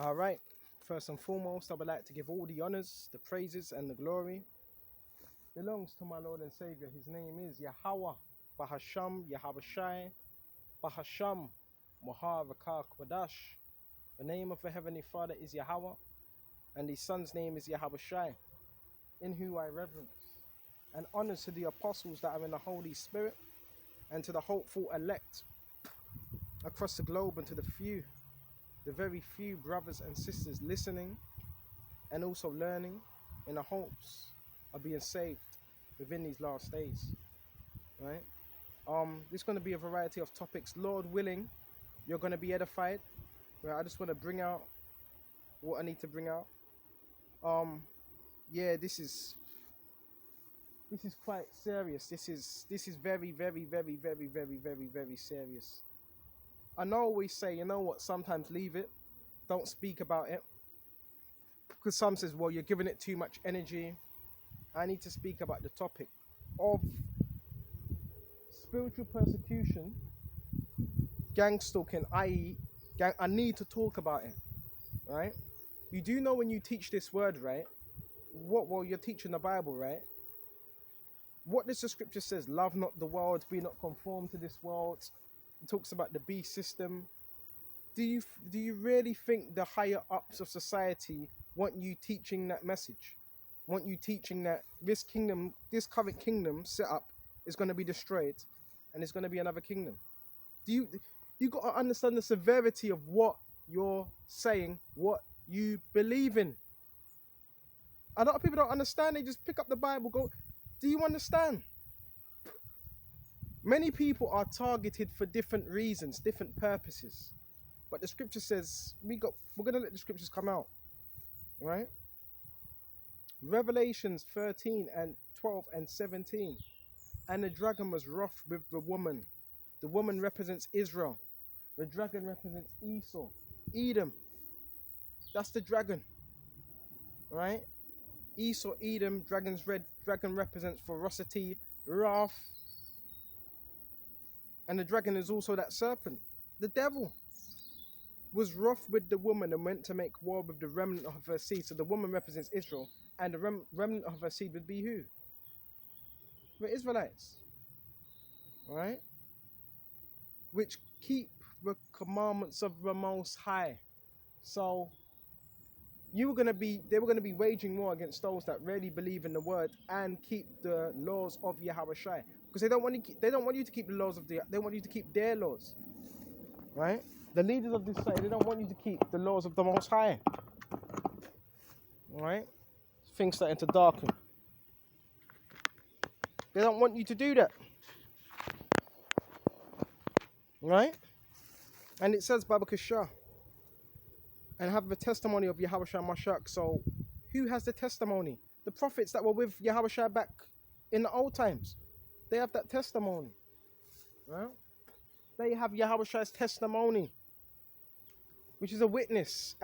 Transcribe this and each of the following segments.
All right. First and foremost, I would like to give all the honors, the praises, and the glory belongs to my Lord and Savior. His name is Yahweh, Bahasham, Yahabashai, Bahasham, Muharakah Kwadash. The name of the Heavenly Father is Yahweh, and his Son's name is Yahabashai, in whom I reverence. And honors to the apostles that are in the Holy Spirit, and to the hopeful elect across the globe, and to the very few brothers and sisters listening and also learning in the hopes of being saved within these last days, right? There's going to be a variety of topics. Lord willing, you're going to be edified. Right? I just want to bring out what I need to bring out. Yeah, this is quite serious. This is very, very, very, very, very, very, very serious. I know always say, you know what? Sometimes leave it. Don't speak about it. Because some says, well, you're giving it too much energy. I need to speak about the topic of spiritual persecution, gang stalking, i.e., gang. I need to talk about it, right? You do know when you teach this word, right? Well, you're teaching the Bible, right? What does the scripture says? Love not the world, be not conformed to this world. It talks about the beast system. Do you really think the higher ups of society want you teaching that message? Want you teaching that this kingdom, this current kingdom set up is going to be destroyed and it's going to be another kingdom? You got to understand the severity of what you're saying, what you believe in. A lot of people don't understand. They just pick up the Bible, go, do you understand? Many people are targeted for different reasons, different purposes. But the scripture says we're gonna let the scriptures come out. Right? Revelations 13 and 12 and 17. And the dragon was wroth with the woman. The woman represents Israel. The dragon represents Esau. Edom. That's the dragon. Right? Esau, Edom, dragon's red. Dragon represents ferocity, wrath. And the dragon is also that serpent. The devil was wroth with the woman and went to make war with the remnant of her seed. So the woman represents Israel. And the remnant of her seed would be who? The Israelites. Right? Which keep the commandments of the Most High. So they were going to be waging war against those that really believe in the word and keep the laws of Yahweh Shai, because they don't want you to keep the laws they want you to keep their laws, right? The leaders of this society, they don't want you to keep the laws of the Most High, right? Things starting to darken. They don't want you to do that, right? And it says Baba Kashah, and have the testimony of Yahweh Shai Mashak. So who has the testimony? The prophets that were with Yahweh Shai back in the old times. They have that testimony. Right? They have Yahweh Shai's testimony, which is a witness.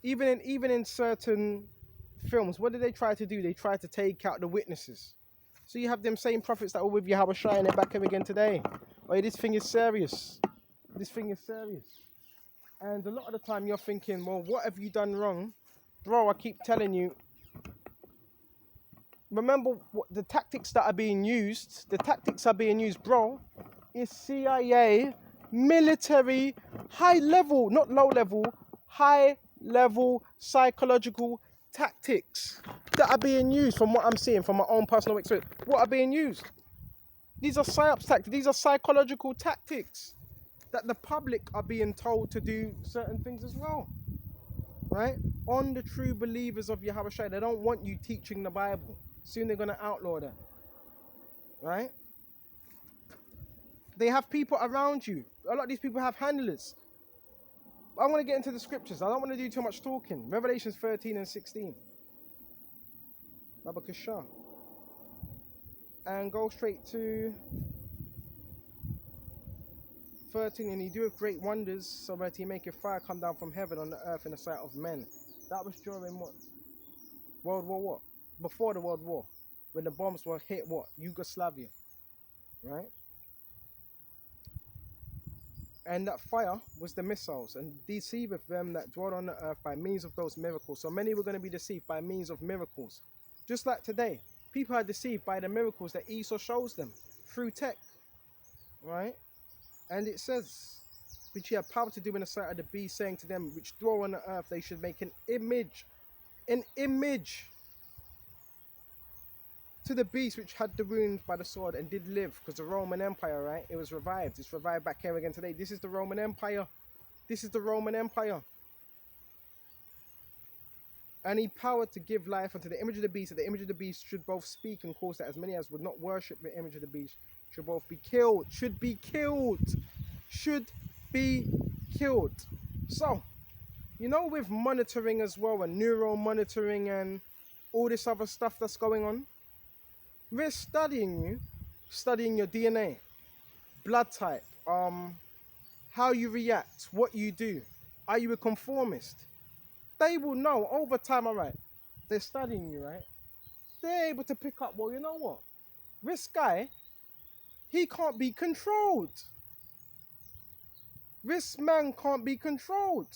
Even in certain films, what did they try to do? They tried to take out the witnesses. So you have them same prophets that were with Yahweh Shai and they're back here again today. Oh, this thing is serious. This thing is serious. And a lot of the time you're thinking, well, what have you done wrong? Bro, I keep telling you, remember what the tactics that are being used, bro, is CIA, military, high level, not low level, high level psychological tactics that are being used from what I'm seeing, from my own personal experience. What are being used? These are psyops tactics, these are psychological tactics that the public are being told to do certain things as well. Right? On the true believers of Yahweh Shai, they don't want you teaching the Bible. Soon they're going to outlaw that. Right? They have people around you. A lot of these people have handlers. I want to get into the scriptures. I don't want to do too much talking. Revelations 13 and 16. Baba Kashah. And go straight to 13. And he doeth great wonders, so that he maketh fire come down from heaven on the earth in the sight of men. That was during what? World War what? Before the World War. When the bombs were hit what? Yugoslavia. Right? And that fire was the missiles, and deceiveth them that dwell on the earth by means of those miracles. So many were going to be deceived by means of miracles. Just like today, people are deceived by the miracles that Esau shows them through tech, right? And it says, which he had power to do in the sight of the beast, saying to them which dwell on the earth, they should make an image to the beast which had the wound by the sword and did live. Because the Roman Empire, right, it was revived. It's revived back here again today. This is the Roman Empire. This is the Roman Empire. And he power to give life unto the image of the beast, that the image of the beast should both speak and cause that as many as would not worship the image of the beast should both be killed. Should be killed. Should be killed. So, you know, with monitoring as well, and neural monitoring and all this other stuff that's going on, we're studying you, studying your DNA, blood type, how you react, what you do. Are you a conformist? They will know over time, all right, they're studying you, right? They're able to pick up, well, you know what? This guy, he can't be controlled. This man can't be controlled.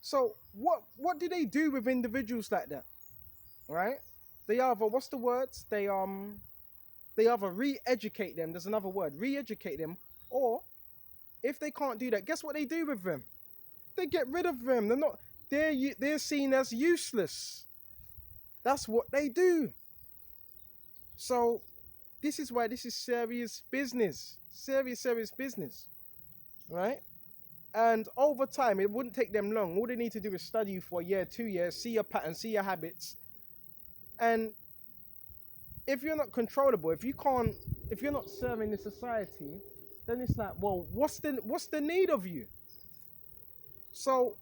So what do they do with individuals like that, right? They either, what's the words? They either re-educate them, there's another word, re-educate them, or if they can't do that, guess what they do with them? They get rid of them. They're seen as useless. That's what they do. So this is why this is serious business. Serious business. Right? And over time, it wouldn't take them long. All they need to do is study you for a year, 2 years, see your pattern, see your habits. And if you're not controllable, if you're not serving the society, then it's like, well, what's the need of you? So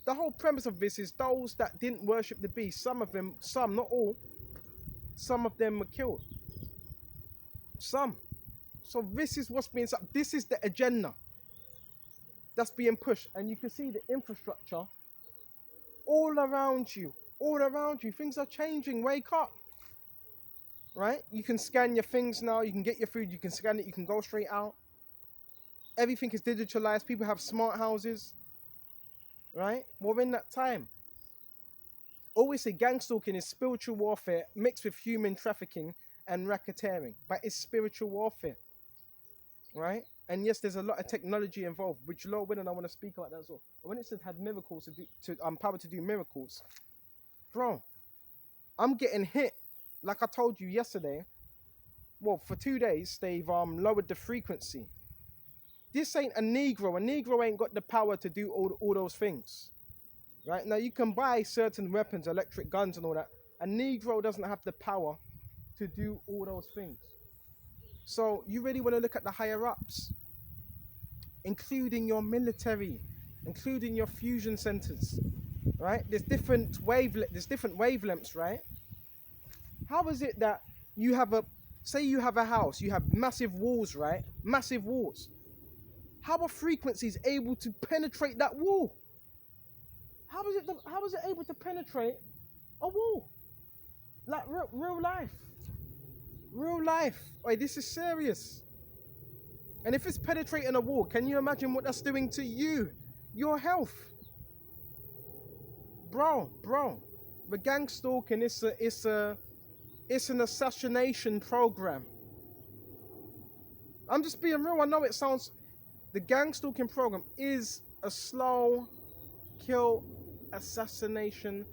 the whole premise of this is those that didn't worship the beast, some, not all, some of them were killed. Some. So this is what's being, this is the agenda that's being pushed. And you can see the infrastructure all around you. Things are changing. Wake up. Right? You can scan your things now. You can get your food. You can scan it. You can go straight out. Everything is digitalized. People have smart houses. Right? We're in that time. Always say gang stalking is spiritual warfare mixed with human trafficking and racketeering. But it's spiritual warfare. Right? And yes, there's a lot of technology involved, which Lord willing, I want to speak about that as well. But when it said had miracles power to do miracles, bro, I'm getting hit. Like I told you yesterday, well, for 2 days, they've lowered the frequency. This ain't a Negro. A Negro ain't got the power to do all those things. Right? Now, you can buy certain weapons, electric guns and all that. A Negro doesn't have the power to do all those things. So you really want to look at the higher-ups, including your military, including your fusion centers, right? There's different wavelengths, right? How is it that you have say you have a house, you have massive walls, right? Massive walls. How are frequencies able to penetrate that wall? How is it able to penetrate a wall? Like real life. Real life. Wait, this is serious. And if it's penetrating a wall, can you imagine what that's doing to you? Your health. Bro. The gang stalking it's an assassination program. I'm just being real. I know it sounds, the gang stalking program is a slow kill assassination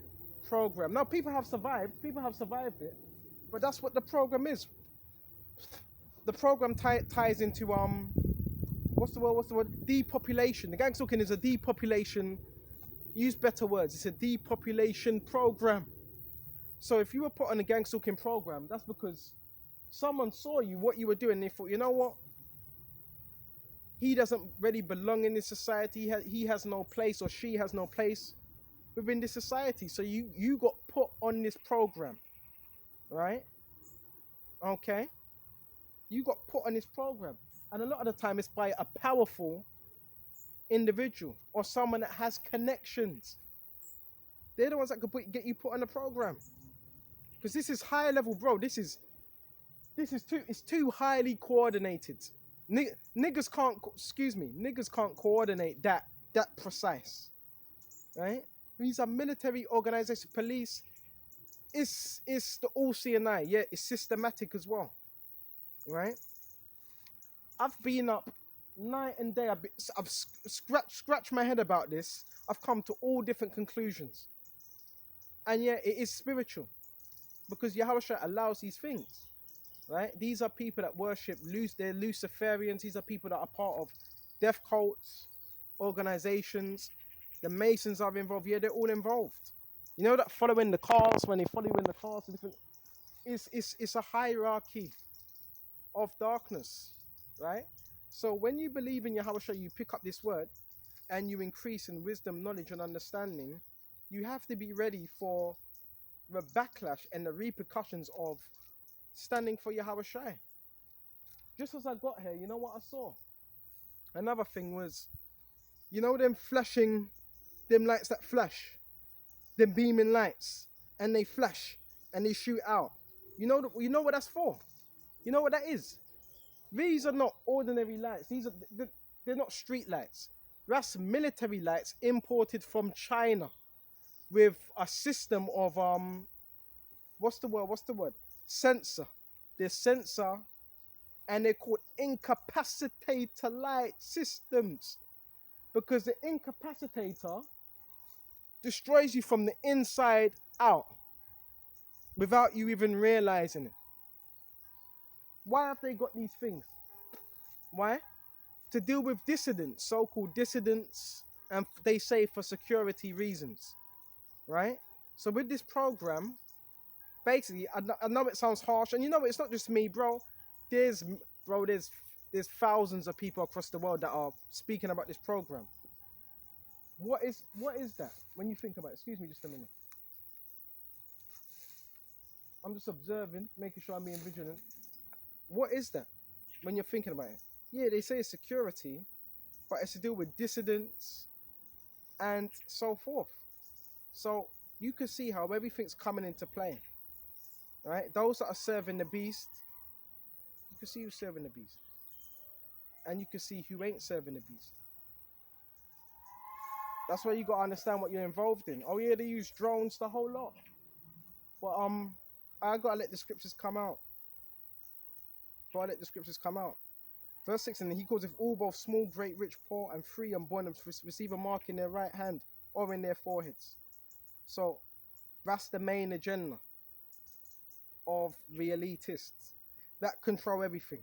program. Now people have survived it, but that's what the program is. The program ties into what's the word? Depopulation. The gang stalking is a depopulation. Use better words. It's a depopulation program. So if you were put on a gang stalking program, that's because someone saw you, what you were doing, and they thought, you know what? He doesn't really belong in this society. He has no place, or she has no place within this society. So you got put on this program, right? Okay? You got put on this program. And a lot of the time it's by a powerful individual or someone that has connections. They're the ones that could get you put on the program. Because this is higher level, bro. This is too highly coordinated. Niggas can't, excuse me, niggas can't coordinate that precise, right? These are military organization, police. It's the all seeing eye. Yeah, it's systematic as well, right? I've been up night and day. I've scratched my head about this. I've come to all different conclusions, and yeah, it is spiritual because Yahweh allows these things, right? These are people that worship they're Luciferians. These are people that are part of death cults, organizations. The Masons are involved. Yeah, they're all involved. You know that following the cars, when they follow you in the cars, different. It's a hierarchy of darkness, right? So when you believe in Yahweh, you pick up this word and you increase in wisdom, knowledge, and understanding. You have to be ready for the backlash and the repercussions of standing for Yahweh Shai. Just as I got here, you know what I saw? Another thing was, you know them flashing, them lights that flash, them beaming lights, and they flash and they shoot out. You know what that's for? You know what that is? These are not ordinary lights. They're not street lights. That's military lights imported from China with a system of what's the word? Sensor. There's sensor, and they're called incapacitator light systems because the incapacitator destroys you from the inside out without you even realizing it. Why have they got these things? Why? To deal with dissidents, so-called dissidents, and they say for security reasons, right? So with this program, basically, I know it sounds harsh, and you know it's not just me, bro. There's thousands of people across the world that are speaking about this program. What is that when you think about it? Excuse me just a minute. I'm just observing, making sure I'm being vigilant. What is that when you're thinking about it? Yeah, they say it's security, but it's to do with dissidents and so forth. So you can see how everything's coming into play, right? Those that are serving the beast, you can see who's serving the beast, and you can see who ain't serving the beast. That's why you got to understand what you're involved in. Oh yeah, they use drones, the whole lot. But I got to let the scriptures come out. Verse 6, and he calls if all, both small, great, rich, poor, and free and bond, receive a mark in their right hand or in their foreheads. So that's the main agenda of the elitists that control everything.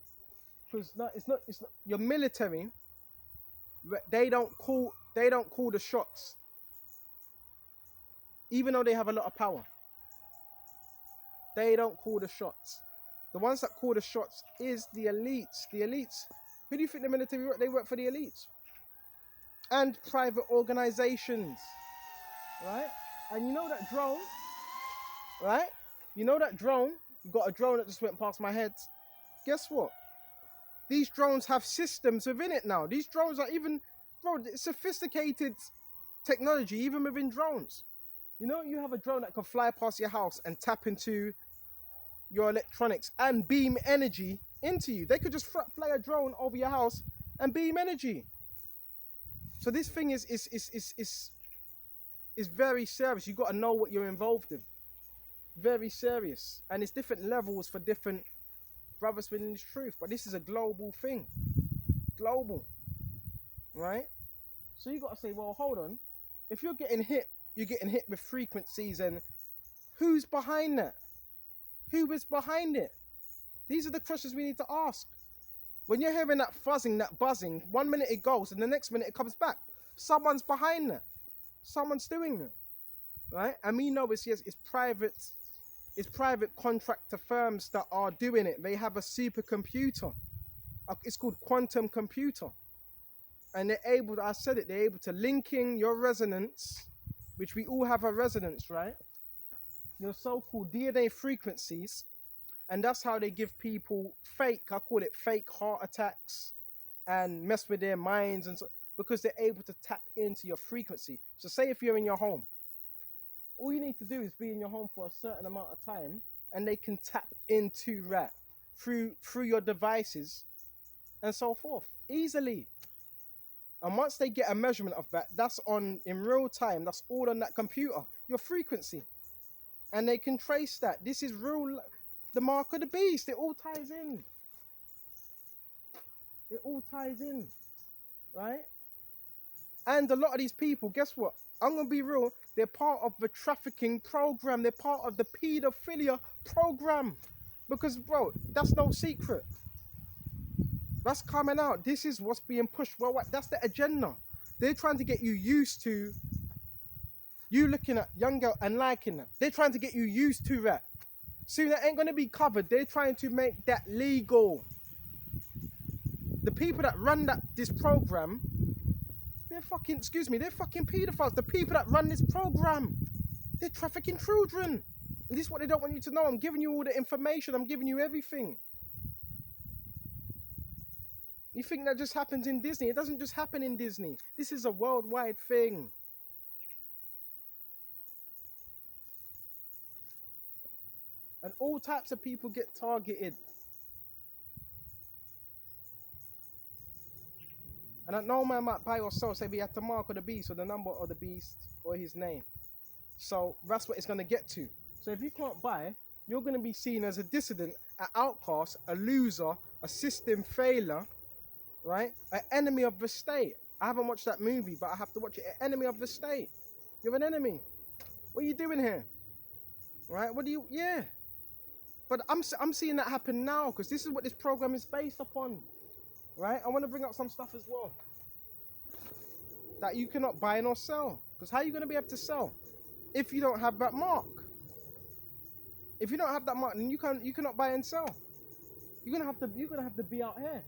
Because it's not your military. They don't call the shots, even though they have a lot of power. They don't call the shots. The ones that call the shots is the elites. The elites. Who do you think the military work? They work for the elites and private organizations, right? And you know that drone, right? You know that drone. You got a drone that just went past my head. Guess what? These drones have systems within it now. These drones are even, bro, sophisticated technology even within drones. You know, you have a drone that can fly past your house and tap into your electronics and beam energy into you. They could just fly a drone over your house and beam energy. So this thing is very serious. You got to know what you're involved in. Very serious, and it's different levels for different brothers within this truth. But this is a global thing, global, right? So you got to say, well, hold on. If you're getting hit with frequencies, and who's behind that? Who is behind it? These are the questions we need to ask. When you're hearing that fuzzing, that buzzing, 1 minute it goes and the next minute it comes back. Someone's behind that. Someone's doing that, right? And we know it's private contractor firms that are doing it. They have a supercomputer. It's called quantum computer. And they're able to link in your resonance, which we all have a resonance, right? Your so-called DNA frequencies, and that's how they give people fake heart attacks and mess with their minds, and so, because they're able to tap into your frequency. So say if you're in your home, all you need to do is be in your home for a certain amount of time, and they can tap into that through your devices and so forth, easily. And once they get a measurement of that, that's on in real time. That's all on that computer, your frequency, and they can trace that. This is real, the mark of the beast. It all ties in. It all ties in, right? And a lot of these people, guess what? I'm gonna be real. They're part of the trafficking program. They're part of the pedophilia program, because bro, that's no secret. That's coming out. This is what's being pushed. Well, that's the agenda. They're trying to get you used to you looking at young girl and liking that. They're trying to get you used to that. Soon that ain't going to be covered. They're trying to make that legal. The people that run this program, they're fucking, excuse me, they're fucking pedophiles. The people that run this program, they're trafficking children. And this is what they don't want you to know. I'm giving you all the information. I'm giving you everything. You think that just happens in Disney? It doesn't just happen in Disney. This is a worldwide thing. And all types of people get targeted. And I know man might buy or sell, say we have the mark of the beast or the number of the beast or his name. So that's what it's going to get to. So if you can't buy, you're going to be seen as a dissident, an outcast, a loser, a system failure, right? An enemy of the state. I haven't watched that movie, but I have to watch it. An enemy of the state. You're an enemy. What are you doing here? Right? What do you, yeah. But I'm seeing that happen now, because this is what this program is based upon. Right? I want to bring up some stuff as well that you cannot buy nor sell. Because how are you going to be able to sell if you don't have that mark? If you don't have that mark, then you cannot buy and sell. You're gonna have to be out here.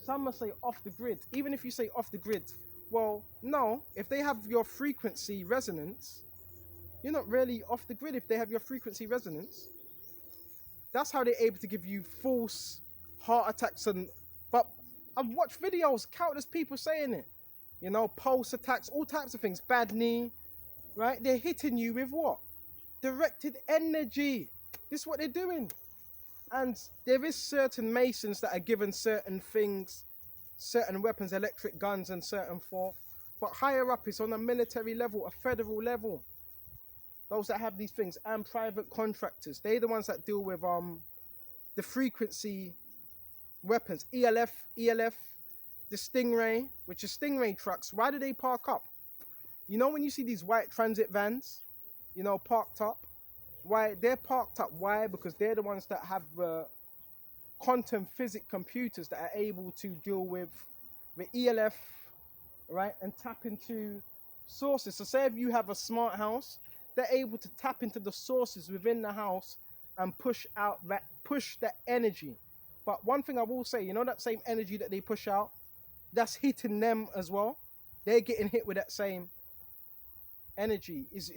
Some must say off the grid. Even if you say off the grid, well, no. If they have your frequency resonance, you're not really off the grid. If they have your frequency resonance, that's how they're able to give you false heart attacks. But I've watched videos, countless people saying it. You know, pulse attacks, all types of things. Bad knee, right? They're hitting you with what? Directed energy. This is what they're doing. And there is certain Masons that are given certain things, certain weapons, electric guns and certain forth. But higher up is on a military level, a federal level. Those that have these things, and private contractors. They're the ones that deal with the frequency weapons. ELF, the Stingray, which is Stingray trucks. Why do they park up? You know when you see these white transit vans, you know, parked up? Why they're parked up? Why? Because they're the ones that have quantum physics computers that are able to deal with the ELF, right, and tap into sources. So say if you have a smart house, they're able to tap into the sources within the house and push that energy. But one thing I will say, you know, that same energy that they push out, that's hitting them as well. They're getting hit with that same energy. Is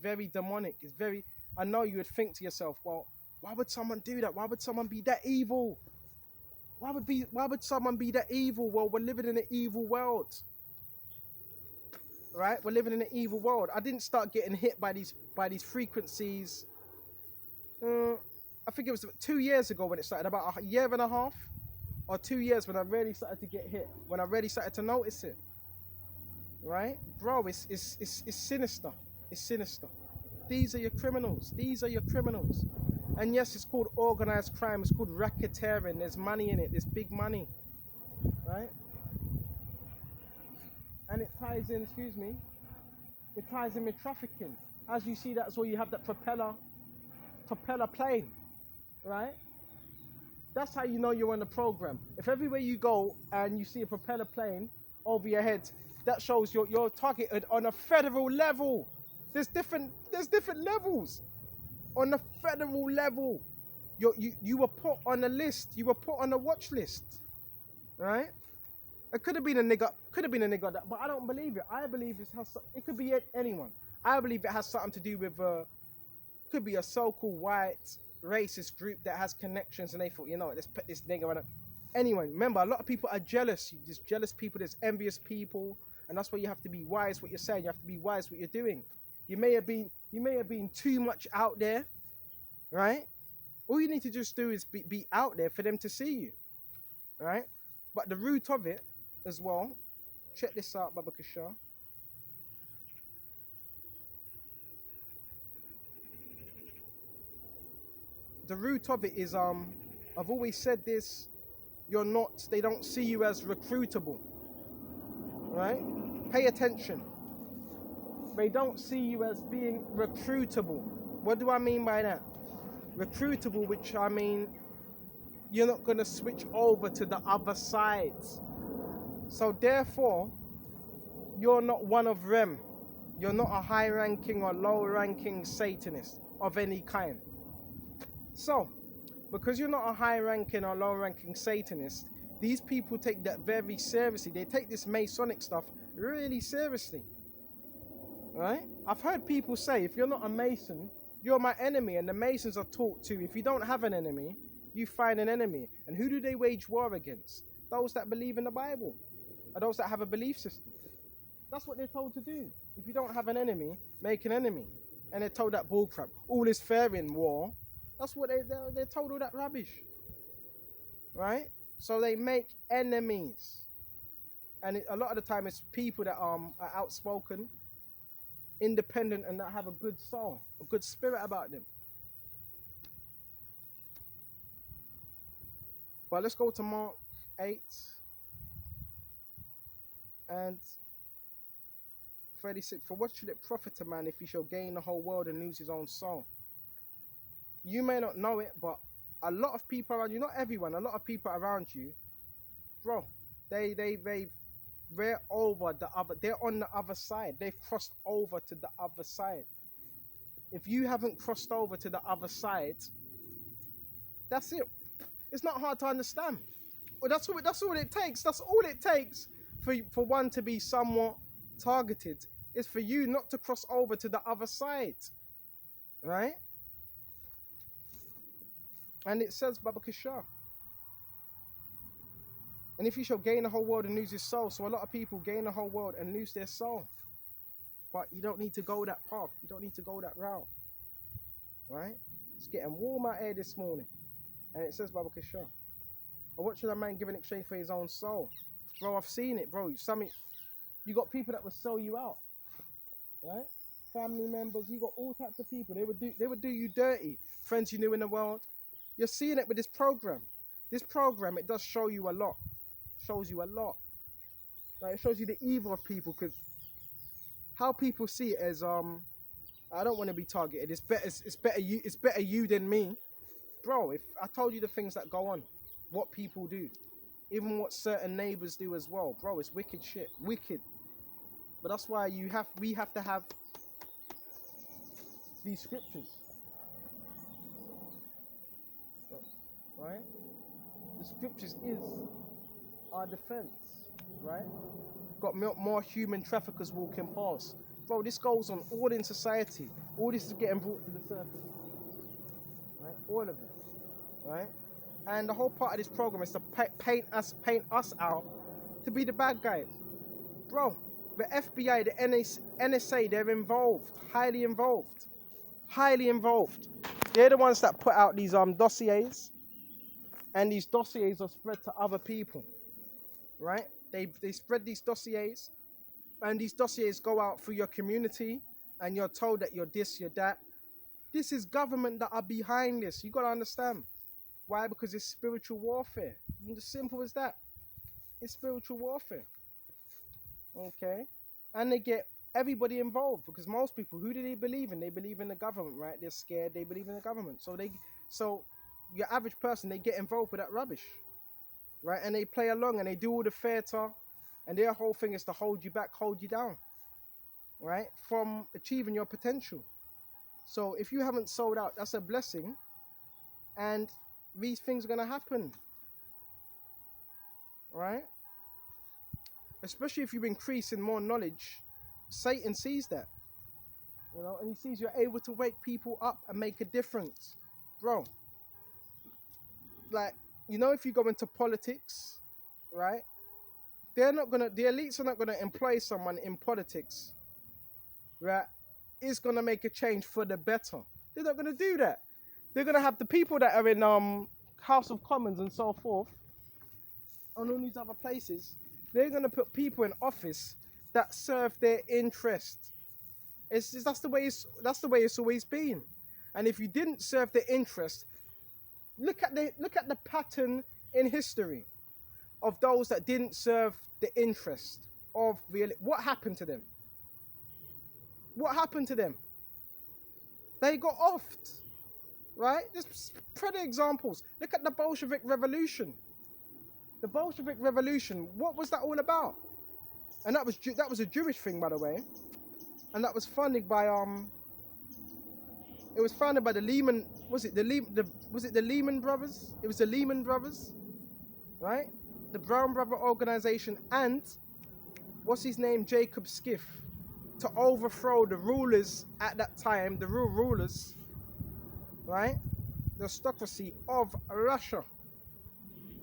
very demonic. It's very, I know you would think to yourself, well, why would someone do that? Why would someone be that evil? Why would someone be that evil? Well, we're living in an evil world. Right? We're living in an evil world. I didn't start getting hit by these frequencies. I think it was 2 years ago when it started, about a year and a half or 2 years when I really started to get hit, when I really started to notice it. Right? Bro, it's sinister. It's sinister. These are your criminals. These are your criminals. And yes, it's called organized crime. It's called racketeering. There's money in it. There's big money. Right? And it ties in, excuse me, it ties in with trafficking. As you see, that's where you have that propeller plane. Right? That's how you know you're on the program. If everywhere you go and you see a propeller plane over your head, that shows you're targeted on a federal level. There's different levels. On the federal level, you were put on a list. You were put on a watch list, right? It could have been a nigga. But I don't believe it. I believe it could be anyone. I believe it has something to do with could be a so-called white racist group that has connections, and they thought, you know what, let's put this nigga on it. Anyway, remember, a lot of people are jealous. There's jealous people. There's envious people. And that's why you have to be wise what you're saying. You have to be wise what you're doing. You may have been too much out there, right? All you need to just do is be out there for them to see you, right? But the root of it as well, check this out, Baba Kishar. The root of it is, I've always said this, they don't see you as recruitable, right? Pay attention. They don't see you as being recruitable. What do I mean by that? Recruitable, which I mean, you're not going to switch over to the other sides. So therefore, you're not one of them. You're not a high-ranking or low-ranking Satanist of any kind. So, because you're not a high-ranking or low-ranking Satanist, these people take that very seriously. They take this Masonic stuff really seriously. Right? I've heard people say, if you're not a Mason, you're my enemy. And the Masons are taught to, if you don't have an enemy, you find an enemy. And who do they wage war against? Those that believe in the Bible. Or those that have a belief system. That's what they're told to do. If you don't have an enemy, make an enemy. And they're told that bullcrap. All is fair in war. That's what they're told, all that rubbish. Right? So they make enemies. And a lot of the time it's people that are outspoken, independent, and that have a good soul, a good spirit about them. But let's go to Mark 8 and 36. For what should it profit a man if he shall gain the whole world and lose his own soul? You may not know it, but a lot of people around you, not everyone, a lot of people around you, bro, they're over the other, they're on the other side. They've crossed over to the other side. If you haven't crossed over to the other side, that's it. It's not hard to understand. Well, that's all it takes. That's all it takes for one to be somewhat targeted, is for you not to cross over to the other side. Right? And it says, Baba Kishar. And if you shall gain the whole world and lose his soul. So a lot of people gain the whole world and lose their soul. But you don't need to go that path. You don't need to go that route. Right? It's getting warm out here this morning. And it says, Baba Kishar. Or what should a man give in exchange for his own soul? Bro, I've seen it, bro. You got people that will sell you out. Right? Family members, you got all types of people. They would do you dirty. Friends you knew in the world. You're seeing it with this program. This program, it does show you a lot. Shows you a lot. Like, it shows you the evil of people, because how people see it as I don't want to be targeted. It's better you than me, bro. If I told you the things that go on, what people do, even what certain neighbors do as well, bro, it's wicked shit, wicked. But that's why we have to have these scriptures. Right? The scriptures is our defense, right? Got more human traffickers walking past. Bro, this goes on all in society. All this is getting brought to the surface. Right? All of it. Right? And the whole part of this program is to paint us out to be the bad guys. Bro, the FBI, the NSA, they're involved. Highly involved. Highly involved. They're the ones that put out these dossiers. And these dossiers are spread to other people, right? They spread these dossiers, and these dossiers go out through your community, and you're told that you're this, you're that. This is government that are behind this. You got to understand. Why? Because it's spiritual warfare. It's as simple as that. It's spiritual warfare. Okay? And they get everybody involved, because most people, who do they believe in? They believe in the government, right? They're scared. They believe in the government. So your average person, they get involved with that rubbish, right? And they play along and they do all the theater, and their whole thing is to hold you back, hold you down, right? From achieving your potential. So if you haven't sold out, that's a blessing, and these things are going to happen, right? Especially if you increase in more knowledge, Satan sees that, and he sees you're able to wake people up and make a difference, bro. Like, if you go into politics, right? The elites are not gonna employ someone in politics, right? Is gonna make a change for the better. They're not gonna do that. They're gonna have the people that are in House of Commons and so forth. and all these other places, they're going to put people in office that serve their interest. That's the way it's always been. And if you didn't serve their interest, look at the pattern in history of those that didn't serve the interest of what happened to them. What happened to them? They got offed, right? There's plenty of examples. Look at the Bolshevik Revolution. The Bolshevik Revolution, what was that all about? And that was a Jewish thing, by the way. And that was funded by it was founded by the Lehman, was it the Lehman Brothers? It was the Lehman Brothers, right? The Brown Brother organization, and what's his name, Jacob Schiff, to overthrow the rulers at that time, the real rulers, right? The aristocracy of Russia,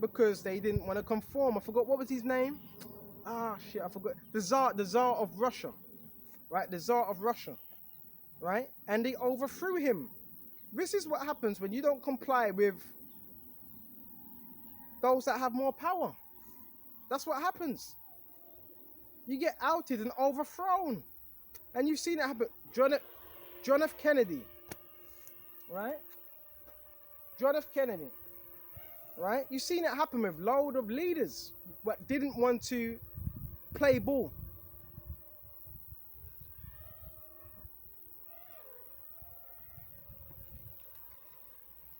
because they didn't want to conform. I forgot, what was his name? Ah, shit, I forgot. The Tsar of Russia, right? The Tsar of Russia, right? And they overthrew him. This is what happens when you don't comply with those that have more power. That's what happens. You get outed and overthrown. And you've seen it happen. John F. Kennedy, right? John F. Kennedy, right? You've seen it happen with load of leaders that didn't want to play ball.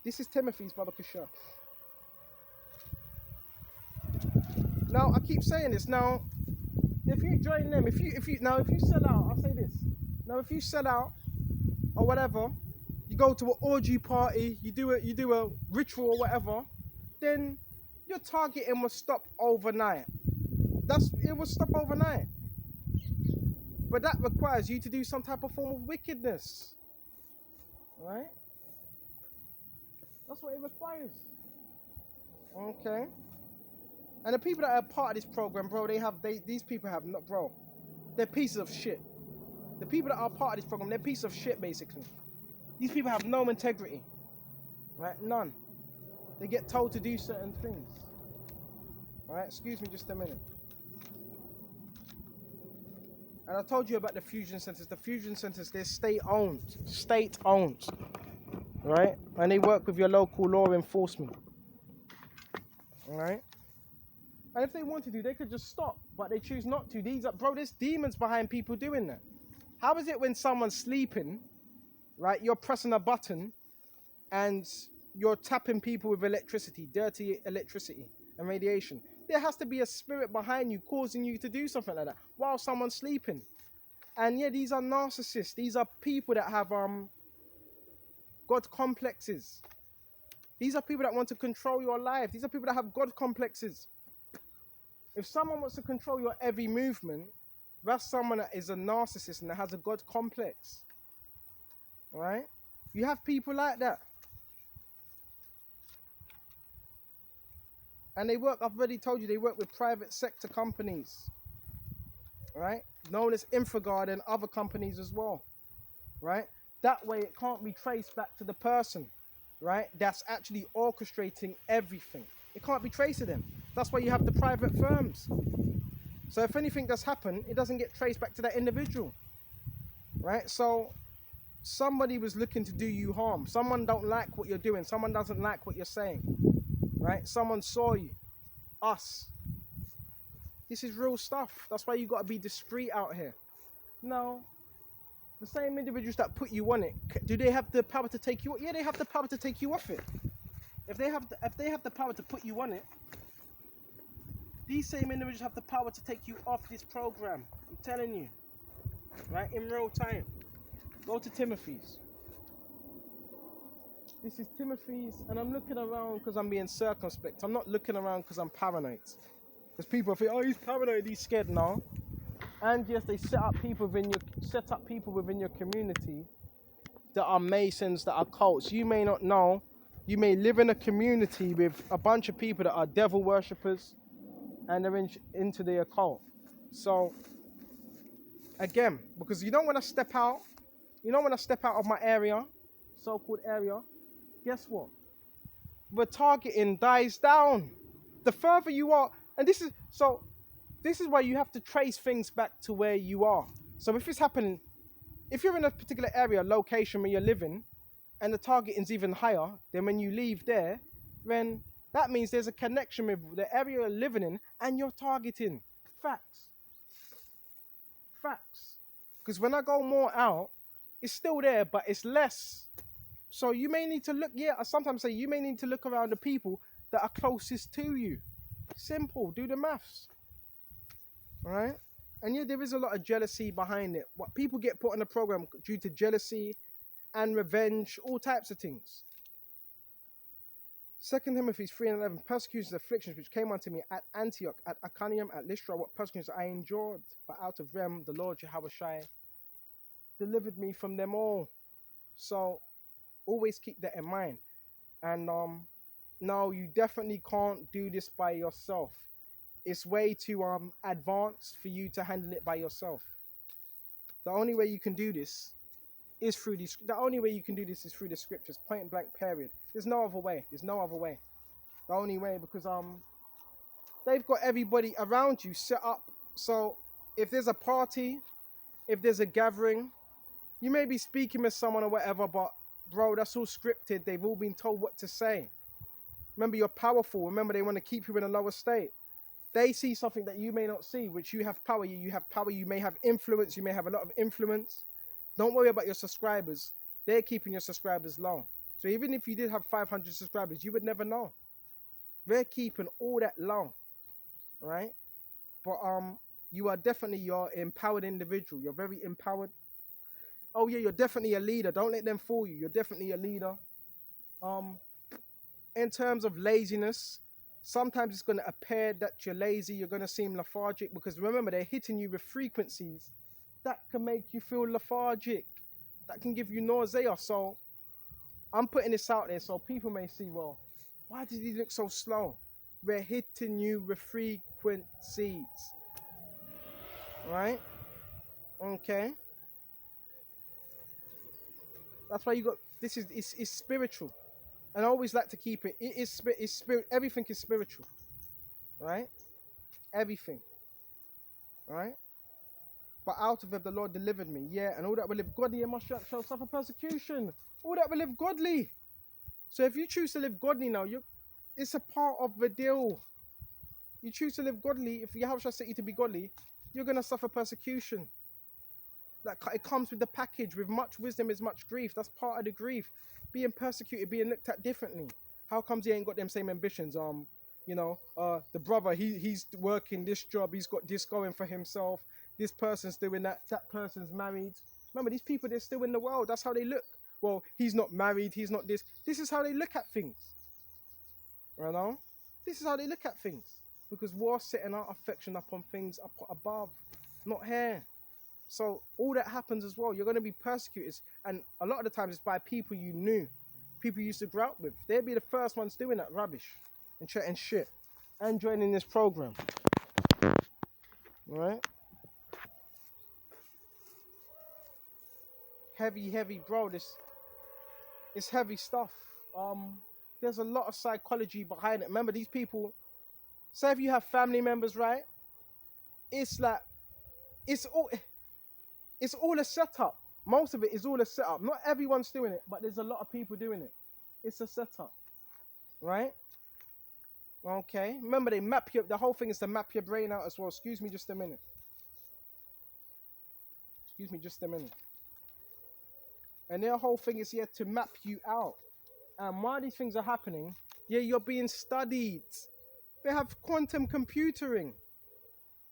This is Timothy's Baba Kishar. Now, I keep saying this. Now, if you join them, if you sell out, I'll say this. Now, if you sell out or whatever, you go to an orgy party, you do a ritual or whatever, then your targeting will stop overnight. It will stop overnight. But that requires you to do some type of form of wickedness, right? That's what it requires. Okay. And the people that are part of this program, bro, these people have not, bro. They're pieces of shit. The people that are part of this program, they're pieces of shit, basically. These people have no integrity, right? None. They get told to do certain things. All right, excuse me just a minute. And I told you about the fusion centers. The fusion centers, they're state-owned, right? And they work with your local law enforcement, all right? And if they want to do, they could just stop, but they choose not to. There's demons behind people doing that. How is it when someone's sleeping, right? You're pressing a button and you're tapping people with electricity, dirty electricity and radiation. There has to be a spirit behind you causing you to do something like that while someone's sleeping. And yeah, these are narcissists. These are people that have God complexes. These are people that want to control your life. These are people that have God complexes. If someone wants to control your every movement, that's someone that is a narcissist and that has a God complex. Right? You have people like that. And they work, I've already told you, they work with private sector companies. Right? Known as Infraguard and other companies as well. Right? That way it can't be traced back to the person. Right? That's actually orchestrating everything. It can't be traced to them. That's why you have the private firms. So if anything does happen, it doesn't get traced back to that individual. Right? So somebody was looking to do you harm. Someone don't like what you're doing. Someone doesn't like what you're saying. Right? Someone saw you. Us. This is real stuff. That's why you got to be discreet out here. No. The same individuals that put you on it, do they have the power to take you? Yeah, they have the power to take you off it. If they have the power to put you on it, these same individuals have the power to take you off this program. I'm telling you, right, in real time. Go to Timothy's. This is Timothy's, and I'm looking around because I'm being circumspect. I'm not looking around because I'm paranoid. Because people think, oh, he's paranoid, he's scared. No. And yes, they set up people within your community that are Masons, that are cults. You may not know. You may live in a community with a bunch of people that are devil worshippers and they're into the occult. So, again, because you don't want to step out of my area, so-called area, guess what? The targeting dies down. The further you are, And this is why you have to trace things back to where you are. So if it's happening, if you're in a particular area, location where you're living, and the target is even higher, then when you leave there, then that means there's a connection with the area you're living in and you're targeting. Facts. Facts. Because when I go more out, it's still there, but it's less. So you may need to look, yeah, I sometimes say you may need to look around the people that are closest to you. Simple, do the maths. All right? And yeah, there is a lot of jealousy behind it. What people get put on the program due to jealousy and revenge, all types of things. 2 Timothy 3:11, persecutions, afflictions which came unto me at Antioch, at Iconium, at Lystra, what persecutions I endured, but out of them the Lord Yahushua delivered me from them all. So always keep that in mind. And no, you definitely can't do this by yourself. It's way too advanced for you to handle it by yourself. The only way you can do this is through these. The only way you can do this is through the scriptures, point blank, period. There's no other way. There's no other way. The only way, because they've got everybody around you set up. So if there's a party, if there's a gathering, you may be speaking with someone or whatever, but bro, that's all scripted. They've all been told what to say. Remember, you're powerful. Remember, they want to keep you in a lower state. They see something that you may not see, which you have power. You have power. You may have influence. You may have a lot of influence. Don't worry about your subscribers. They're keeping your subscribers low. So even if you did have 500 subscribers, you would never know. They're keeping all that low, right? But you are definitely your empowered individual. You're very empowered. Oh yeah, you're definitely a leader. Don't let them fool you. You're definitely a leader. In terms of laziness, sometimes it's going to appear that you're lazy. You're going to seem lethargic because remember, they're hitting you with frequencies that can make you feel lethargic, that can give you nausea. So I'm putting this out there so people may see, well, why did he look so slow? We're hitting you with frequencies, right? Okay. That's why you got, this is, it's spiritual. And I always like to keep it, it's spirit, everything is spiritual, right? Everything, right? But out of it the Lord delivered me, yeah, and all that will live godly and must shall suffer persecution. All that will live godly. So if you choose to live godly now, it's a part of the deal. You choose to live godly, if Yahweh set you to be godly, you're going to suffer persecution. Like, it comes with the package. With much wisdom is much grief. That's part of the grief. Being persecuted, being looked at differently. How comes he ain't got them same ambitions? The brother, he's working this job. He's got this going for himself. This person's doing that. That person's married. Remember, these people, they're still in the world. That's how they look. Well, he's not married. He's not this. This is how they look at things. You know? This is how they look at things. Because we're setting our affection up on things up above, not here. So all that happens as well. You're going to be persecuted. And a lot of the times it's by people you knew. People you used to grow up with. They'd be the first ones doing that rubbish and chatting shit. And joining this program. Right? Heavy, bro. It's heavy stuff. There's a lot of psychology behind it. Remember, these people, say if you have family members, right? It's like, it's all a setup. Most of it is all a setup. Not everyone's doing it, but there's a lot of people doing it. It's a setup, right? Okay. Remember, the whole thing is to map your brain out as well. Excuse me just a minute. And their whole thing is here to map you out. And while these things are happening, yeah, you're being studied. They have quantum computing,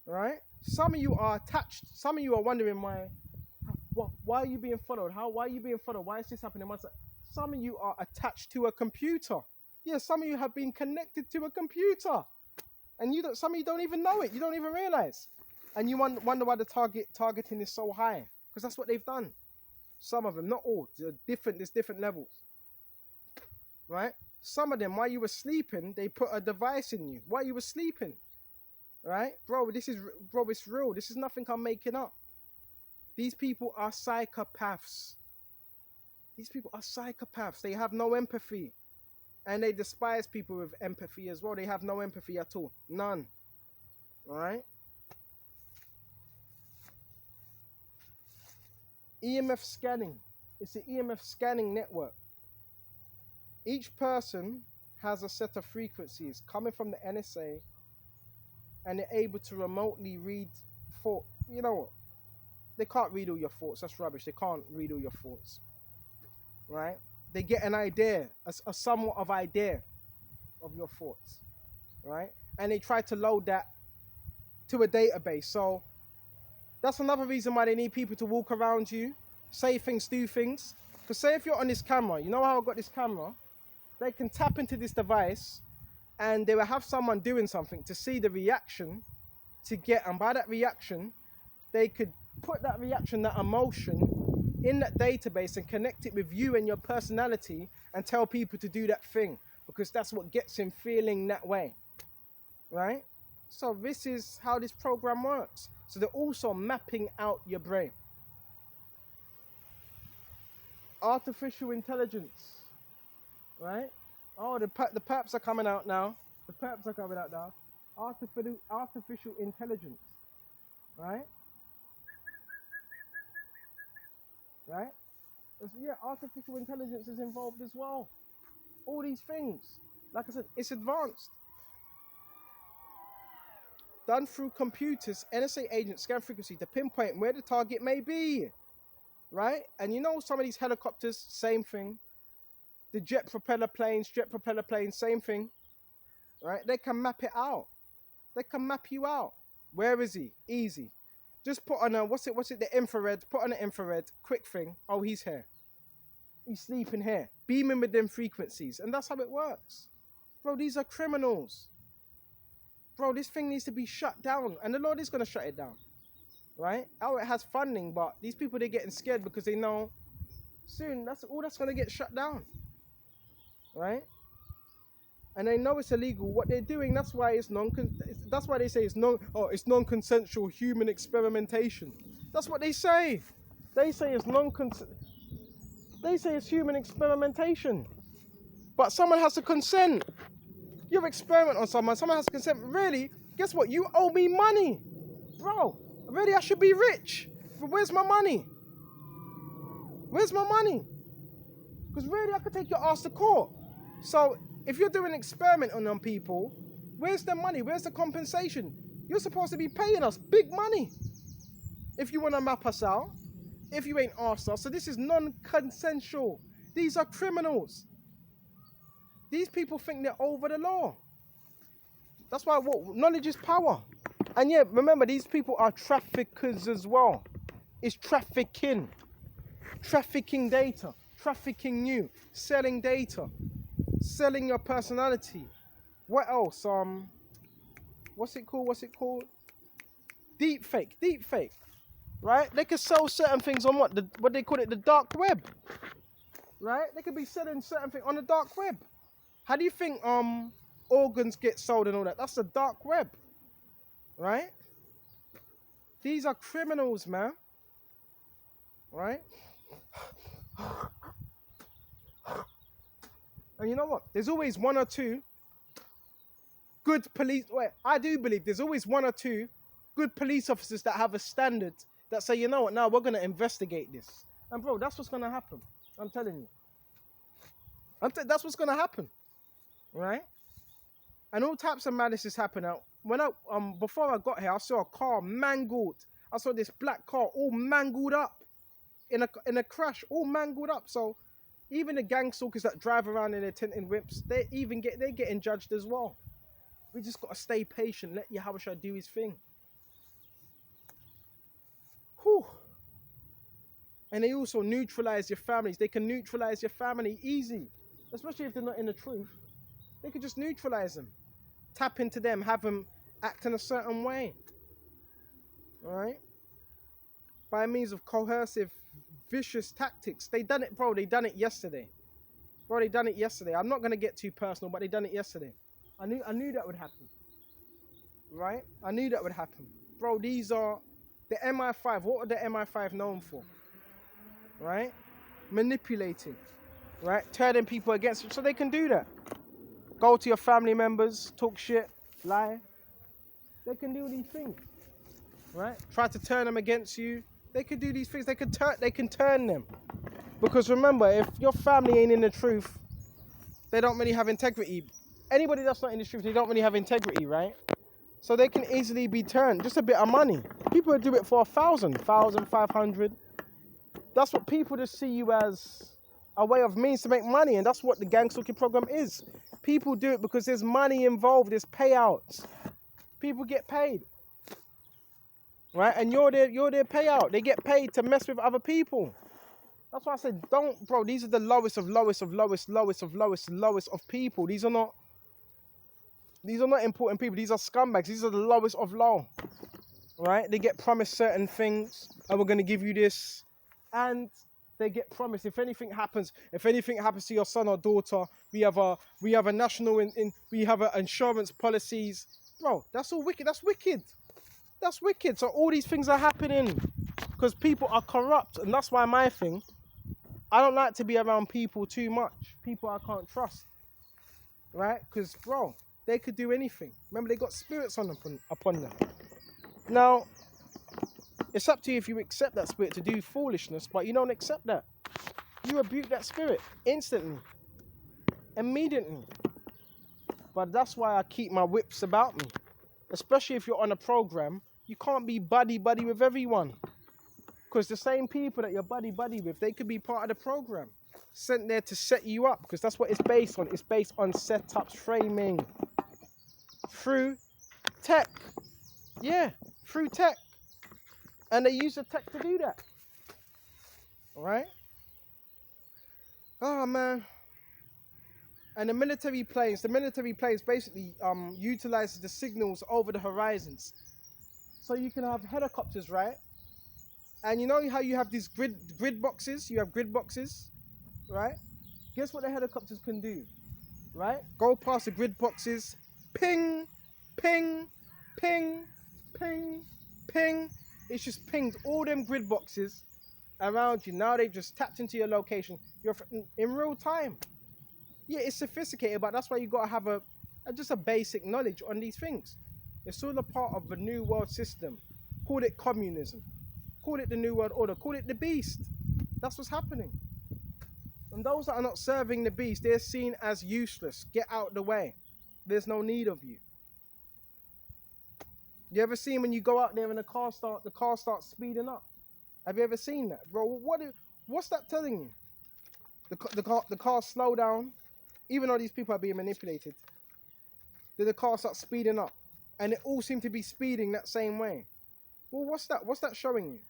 right? Some of you are attached. Some of you are wondering why are you being followed? Why are you being followed? Why is this happening? Some of you are attached to a computer. Yeah, some of you have been connected to a computer. And some of you don't even know it. You don't even realize. And you wonder why the targeting is so high. Because that's what they've done. Some of them, not all. There's different levels. Right? Some of them, while you were sleeping, they put a device in you. While you were sleeping. Right? Bro, it's real. This is nothing I'm making up. These people are psychopaths. They have no empathy. And they despise people with empathy as well. They have no empathy at all. None. All right. EMF scanning. It's the EMF scanning network. Each person has a set of frequencies coming from the NSA, and they're able to remotely read thought. You know what? They can't read all your thoughts. That's rubbish. They can't read all your thoughts. Right? They get an idea, a somewhat of idea of your thoughts. Right? And they try to load that to a database. So that's another reason why they need people to walk around you, say things, do things. Because say if you're on this camera, you know how I got this camera? They can tap into this device and they will have someone doing something to see the reaction to get, and by that reaction, they could put that reaction, that emotion in that database and connect it with you and your personality and tell people to do that thing, because that's what gets him feeling that way, right? So this is how this program works. So they're also mapping out your brain. Artificial intelligence, right? Oh, the perps are coming out now. The perps are coming out now. Artificial intelligence, right? Right? Yeah, artificial intelligence is involved as well. All these things, like I said, it's advanced. Done through computers, NSA agents scan frequency to pinpoint where the target may be, right? And you know some of these helicopters, same thing. The jet propeller planes, same thing, right? They can map it out. They can map you out. Where is he? Easy. Just put on a, what's it, the infrared, put on an infrared, quick thing. Oh, he's here. He's sleeping here. Beam him with them frequencies. And that's how it works. Bro, these are criminals. Bro, this thing needs to be shut down. And the Lord is going to shut it down. Right? Oh, it has funding, but these people, they're getting scared because they know soon that's going to get shut down. Right? And they know it's illegal. What they're doing, that's why it's that's why they say it's non-consensual human experimentation. That's what they say. They say it's human experimentation. But someone has to consent. You experiment on someone has to consent. Really? Guess what? You owe me money. Bro, really, I should be rich. But where's my money? Where's my money? Because really, I could take your ass to court. So if you're doing an experiment on people, where's the money? Where's the compensation? You're supposed to be paying us big money if you want to map us out, if you ain't asked us. So this is non-consensual. These are criminals. These people think they're over the law. That's why knowledge is power. And yeah, remember, these people are traffickers as well. It's trafficking. Trafficking data. Trafficking you. Selling data. Selling your personality. What else? What's it called? Deep fake. Right? They could sell certain things on what they call it, the dark web. Right? They could be selling certain things on the dark web. How do you think organs get sold and all that? That's the dark web. Right? These are criminals, man. Right? And you know what? There's always one or two good police. Wait, I do believe there's always one or two good police officers that have a standard that say, you know what, now we're going to investigate this. And bro, that's what's going to happen. I'm telling you. That's what's going to happen. Right? And all types of madness is happening. Before I got here, I saw a car mangled. I saw this black car all mangled up in a crash, all mangled up. So even the gang stalkers that drive around in their tinted whips, they're getting judged as well. We just got to stay patient. Let Yahushua do his thing. Whew. And they also neutralize your families. They can neutralize your family easy. Especially if they're not in the truth. They could just neutralize them. Tap into them. Have them act in a certain way. Alright? By means of coercive, vicious tactics. They done it, bro. They done it yesterday. Bro, they done it yesterday. I'm not going to get too personal, but they done it yesterday. I knew that would happen. Right? I knew that would happen. Bro, these are the MI5. What are the MI5 known for? Right? Manipulating. Right? Turning people against you. So they can do that. Go to your family members, talk shit, lie. They can do these things, right? Try to turn them against you. They can do these things. They can turn them. Because remember, if your family ain't in the truth, they don't really have integrity. Anybody that's not in the truth, they don't really have integrity, right? So they can easily be turned. Just a bit of money. People do it for 1,000, 500. That's what people just see you as a way of means to make money, and that's what the gang stalking program is. People do it because there's money involved, there's payouts. People get paid, right? And you're their payout. They get paid to mess with other people. That's why I said, don't, bro. These are the lowest of people. These are not important people. These are scumbags. These are the lowest of low, right? They get promised certain things, and we're gonna give you this, and they get promised if anything happens to your son or daughter, we have a national we have insurance policies, bro. That's all wicked. That's wicked. So all these things are happening because people are corrupt, and that's why my thing, I don't like to be around people too much. People I can't trust, right? Because, bro, they could do anything. Remember, they got spirits upon them. Now, it's up to you if you accept that spirit to do foolishness, but you don't accept that. You rebuke that spirit instantly, immediately. But that's why I keep my whips about me. Especially if you're on a program, you can't be buddy with everyone. Because the same people that you're buddy with, they could be part of the program. Sent there to set you up, because that's what it's based on. It's based on setups, framing. Through tech. Yeah, through tech. And they use the tech to do that. Alright? Oh, man. And the military planes basically utilizes the signals over the horizons. So you can have helicopters, right? And you know how you have these grid boxes? You have grid boxes, right? Guess what the helicopters can do, right? Go past the grid boxes, ping, ping, ping, ping, ping. It's just pinged all them grid boxes around you. Now they've just tapped into your location. You're in real time. Yeah, it's sophisticated, but that's why you got to have just a basic knowledge on these things. It's all a part of the new world system. Call it communism. Call it the new world order. Call it the beast. That's what's happening. And those that are not serving the beast, they're seen as useless. Get out the way. There's no need of you. You ever seen when you go out there and the car starts speeding up? Have you ever seen that, bro? What's that telling you? The car slow down, even though these people are being manipulated. Then the car starts speeding up, and it all seem to be speeding that same way. Well, what's that? What's that showing you?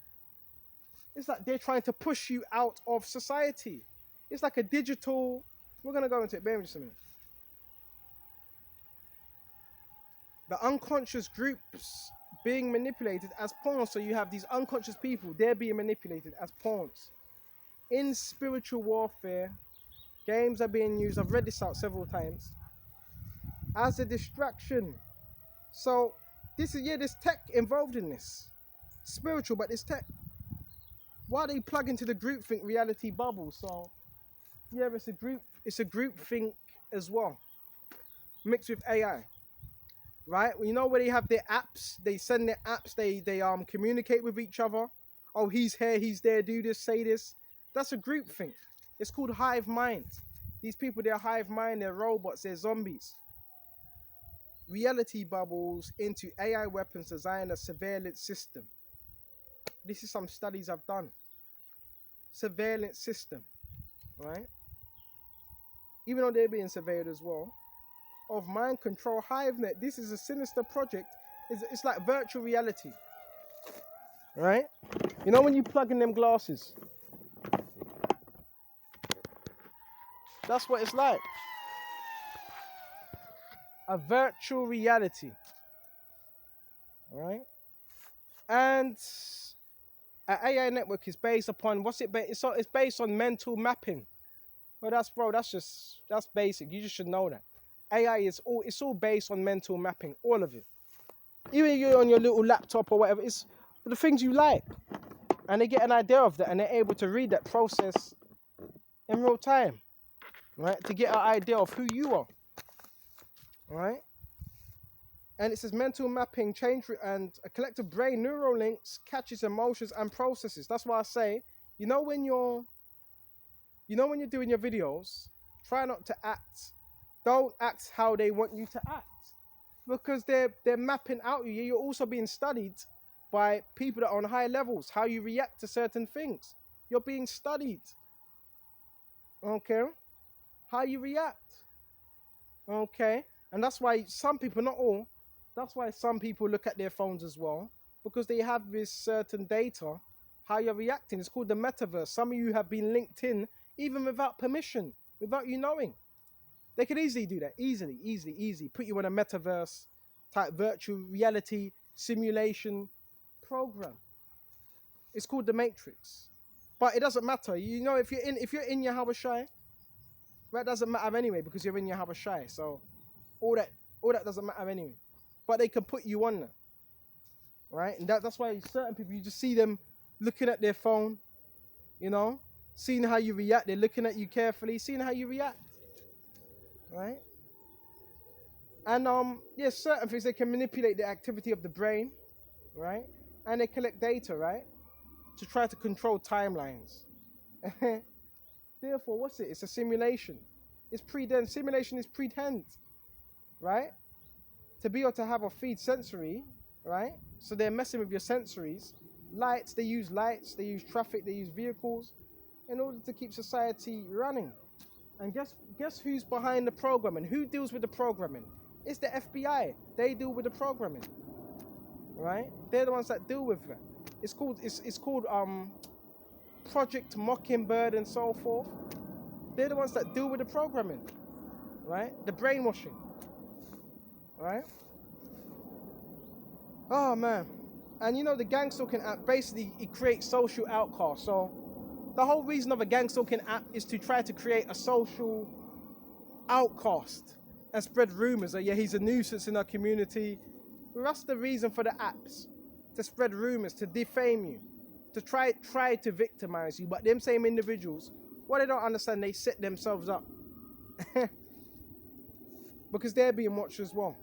It's like they're trying to push you out of society. It's like a digital. We're gonna go into it. Bear with me just a minute. The unconscious groups being manipulated as pawns. So you have these unconscious people, they're being manipulated as pawns. In spiritual warfare, games are being used, I've read this out several times, as a distraction. So there's tech involved in this. Spiritual, but there's tech. Why they plug into the groupthink reality bubble? So yeah, it's a groupthink as well. Mixed with AI. Right? Well, you know where they have their apps, they send their apps, they communicate with each other. Oh, he's here, he's there, do this, say this. That's a group thing. It's called hive mind. These people, they're hive mind, they're robots, they're zombies. Reality bubbles into AI weapons design a surveillance system. This is some studies I've done. Surveillance system, right? Even though they're being surveilled as well. Of mind control HiveNet. This is a sinister project. It's like virtual reality, right? You know when you plug in them glasses, that's what it's like. A virtual reality, right? And an AI network is based upon what's it based? It's based on mental mapping. Well, that's basic. You just should know that. AI it's all based on mental mapping, all of it. Even if you're on your little laptop or whatever, it's the things you like. And they get an idea of that and they're able to read that process in real time, right? To get an idea of who you are, right? And it says mental mapping, and a collective brain neural links catches emotions and processes. That's why I say, when you're doing your videos, try not to act. Don't act how they want you to act, because they're mapping out you. You're also being studied by people that are on high levels. How you react to certain things, you're being studied. Okay, how you react. Okay, and that's why some people, not all, that's why some people look at their phones as well, because they have this certain data, how you're reacting. It's called the metaverse. Some of you have been linked in even without permission, without you knowing. They could easily do that. Easy. Put you in a metaverse type virtual reality simulation program. It's called the Matrix. But it doesn't matter. If you're in your Habashai, that doesn't matter anyway, because you're in your Habashai. So all that doesn't matter anyway. But they can put you on there. Right? And that's why certain people, you just see them looking at their phone, seeing how you react. They're looking at you carefully, seeing how you react. Right? And certain things, they can manipulate the activity of the brain, right? And they collect data, right? To try to control timelines. Therefore, what's it? It's a simulation. Simulation is pretend, right? To be able to have a feed sensory, right? So they're messing with your sensories. They use traffic, they use vehicles in order to keep society running. And guess who's behind the programming? Who deals with the programming? It's the FBI. They deal with the programming, right? They're the ones that deal with it. It's called Project Mockingbird and so forth. They're the ones that deal with the programming, right? The brainwashing, right? Oh man, and the gang stalking app, basically it creates social outcasts. So the whole reason of a gang stalking app is to try to create a social outcast and spread rumors that he's a nuisance in our community. That's the reason for the apps, to spread rumors, to defame you, to try to victimize you. But them same individuals, what they don't understand, they set themselves up because they're being watched as well.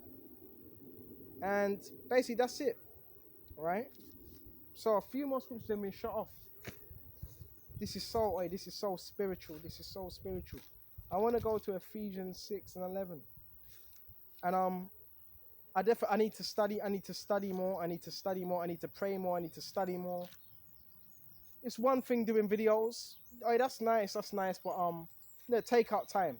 And basically that's it, right? So a few more scriptures have been shut off. This is so spiritual. This is so spiritual. I want to go to Ephesians 6 and 11. And I need to study. I need to study more. I need to study more. I need to pray more. I need to study more. It's one thing doing videos. Oh, that's nice. But take out time.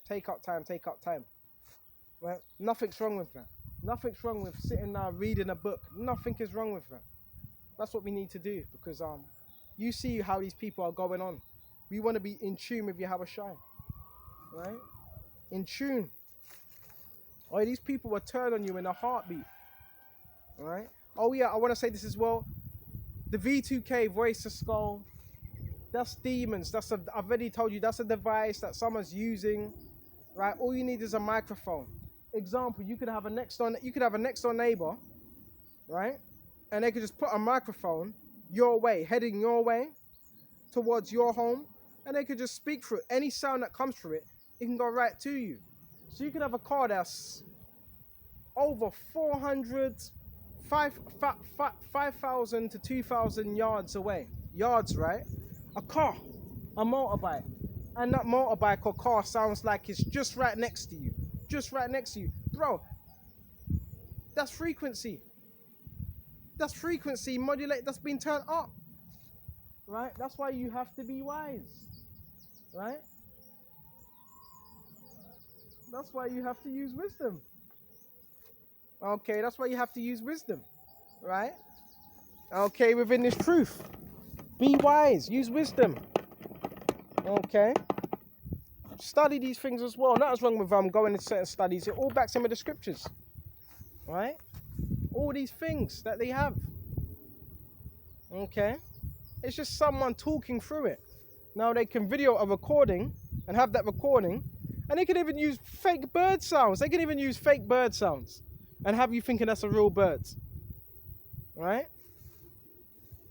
Right? Nothing's wrong with that. Nothing's wrong with sitting there reading a book. Nothing is wrong with that. That's what we need to do, because you see how these people are going on. We want to be in tune with Yahweh Shai, right? In tune. Oh, these people will turn on you in a heartbeat, right? Oh yeah, I want to say this as well. The V2K voice to skull, that's demons. I've already told you, that's a device that someone's using, right? All you need is a microphone. Example, you could have a next door neighbor, right? And they could just put a microphone your way, heading your way towards your home, and they could just speak through it. Any sound that comes through it, it can go right to you. So you could have a car that's over 5,000 to 2,000 yards away. Yards, right? A motorbike. And that motorbike or car sounds like it's just right next to you. Just right next to you. Bro, that's frequency. That's frequency modulate, that's been turned up. Right? That's why you have to be wise. Right? That's why you have to use wisdom. Okay, that's why you have to use wisdom. Right? Okay, within this truth. Be wise. Use wisdom. Okay? Study these things as well. Nothing's wrong with going into certain studies. It all backs in with the scriptures. Right? All these things that they have. Okay? It's just someone talking through it. Now they can video a recording and have that recording, and they can even use fake bird sounds. They can even use fake bird sounds and have you thinking that's a real bird. Right?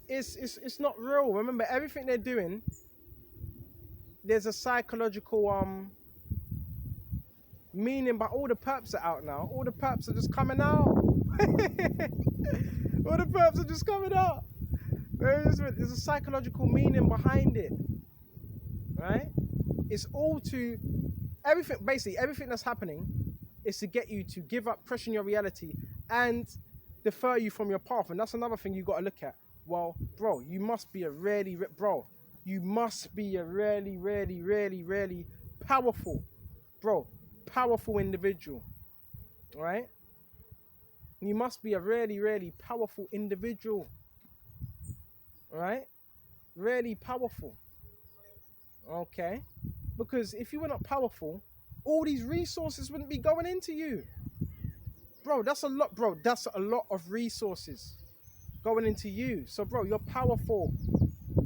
It's not real. Remember, everything they're doing, there's a psychological Meaning, but all the perps are out now. All the perps are just coming out. All the perps are just coming out. There's a psychological meaning behind it, right? It's all to everything. Basically, everything that's happening is to get you to give up, question your reality, and defer you from your path. And that's another thing you got to look at. Well, bro, you must be a really powerful, bro, powerful individual, right? You must be a really powerful individual, right? Really powerful, okay? Because if you were not powerful, all these resources wouldn't be going into you. Bro, that's a lot, bro. That's a lot of resources going into you. So, bro, you're powerful.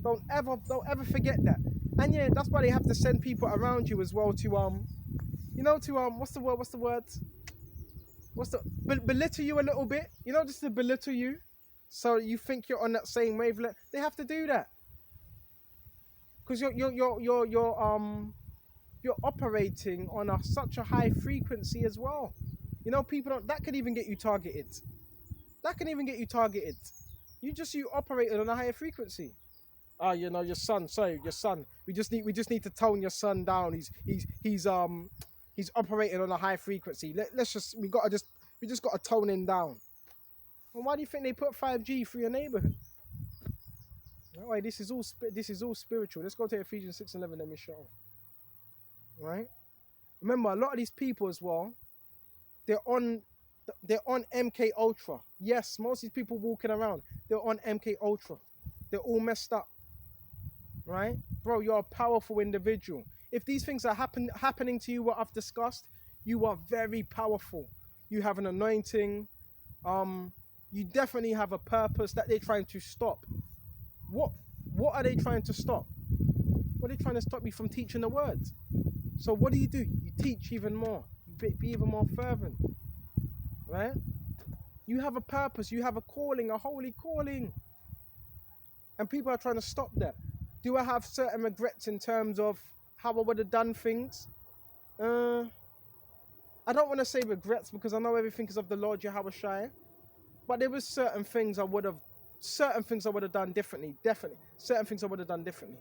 Don't ever forget that. And yeah, that's why they have to send people around you as well to belittle you a little bit, just to belittle you, so you think you're on that same wavelength. They have to do that because you're operating on such a high frequency as well. People don't. That can even get you targeted. You operated on a higher frequency. Your son. We just need to tone your son down. He's operating on a high frequency. We just got to tone him down. And why do you think they put 5G through your neighborhood? Right, this is all spiritual. Let's go to Ephesians 6:11. Let me show. Right. Remember, a lot of these people as well, they're on MK Ultra. Yes, most of these people walking around, they're on MK Ultra. They're all messed up. Right? Bro, you're a powerful individual. If these things are happening to you, what I've discussed, you are very powerful. You have an anointing. You definitely have a purpose that they're trying to stop. What are they trying to stop? What are they trying to stop you from teaching the words? So what do? You teach even more. Be even more fervent. Right? You have a purpose. You have a calling, a holy calling. And people are trying to stop that. Do I have certain regrets in terms of how I would have done things? I don't want to say regrets because I know everything is of the Lord Yahweh Shai. But there was certain things I would have done differently. Definitely. Certain things I would have done differently.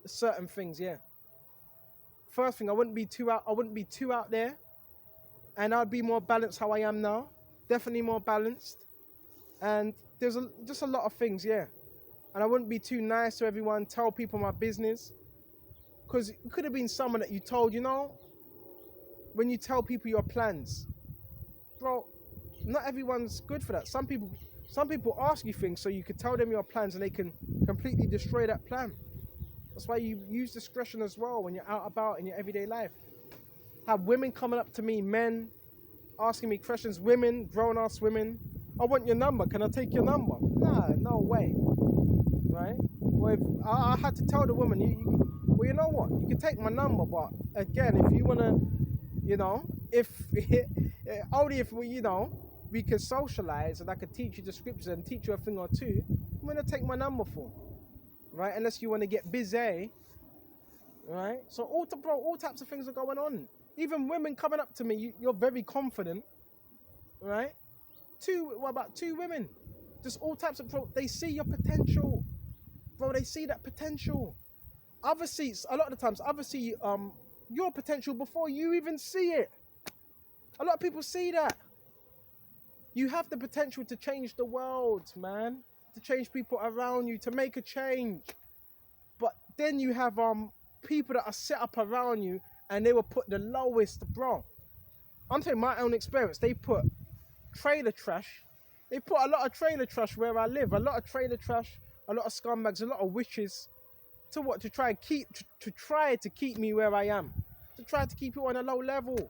Certain things, yeah. First thing, I wouldn't be too out there. And I'd be more balanced how I am now. Definitely more balanced. And there's just a lot of things, yeah. And I wouldn't be too nice to everyone, tell people my business. Because it could have been someone that you told, when you tell people your plans. Bro, not everyone's good for that. Some people ask you things so you could tell them your plans and they can completely destroy that plan. That's why you use discretion as well when you're out about in your everyday life. Have women coming up to me, men, asking me questions, women, grown-ass women. I want your number. Can I take your number? Nah, no way. Right? Well, if I had to tell the woman, well, you know what? You can take my number, but again, if you want to, only if we can socialize and I could teach you the scriptures and teach you a thing or two, I'm going to take my number for. Right? Unless you want to get busy. Right? So all types of things are going on. Even women coming up to me, you're very confident. Right? What about two women? Just all types of, they see your potential. Bro, they see that potential. Others see, a lot of the times, others see your potential before you even see it. A lot of people see that. You have the potential to change the world, man. To change people around you, to make a change. But then you have people that are set up around you and they will put the lowest, bro. I'm saying my own experience. They put trailer trash. They put a lot of trailer trash where I live. A lot of trailer trash, a lot of scumbags, a lot of witches. To try to keep me where I am. To try to keep you on a low level.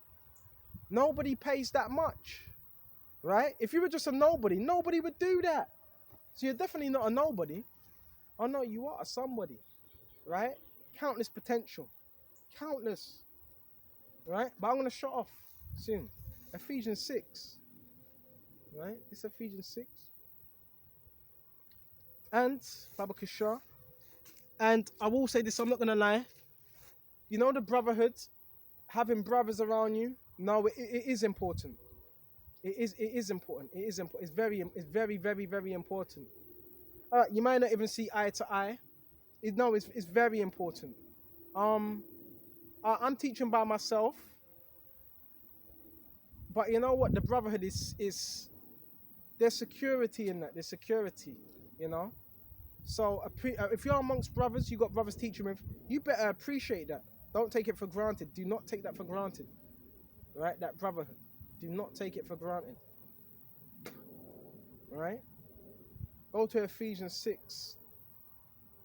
Nobody pays that much. Right? If you were just a nobody would do that. So you're definitely not a nobody. Oh no, you are a somebody. Right? Countless potential. Countless. Right? But I'm going to shut off soon. Ephesians 6. Right? It's Ephesians 6. And Baba Kishar. And I will say this, I'm not going to lie. The brotherhood, having brothers around you, No, it is important. It is important. It is important. It's very important. You might not even see eye to eye. No, it's very important. Um, I'm teaching by myself, but you know what? The brotherhood is there's security in that. There's security, you know. So if you're amongst brothers, you got brothers teaching with. You better appreciate that. Don't take it for granted. Do not take that for granted. Right? That brotherhood. Do not take it for granted. Right? Go to Ephesians 6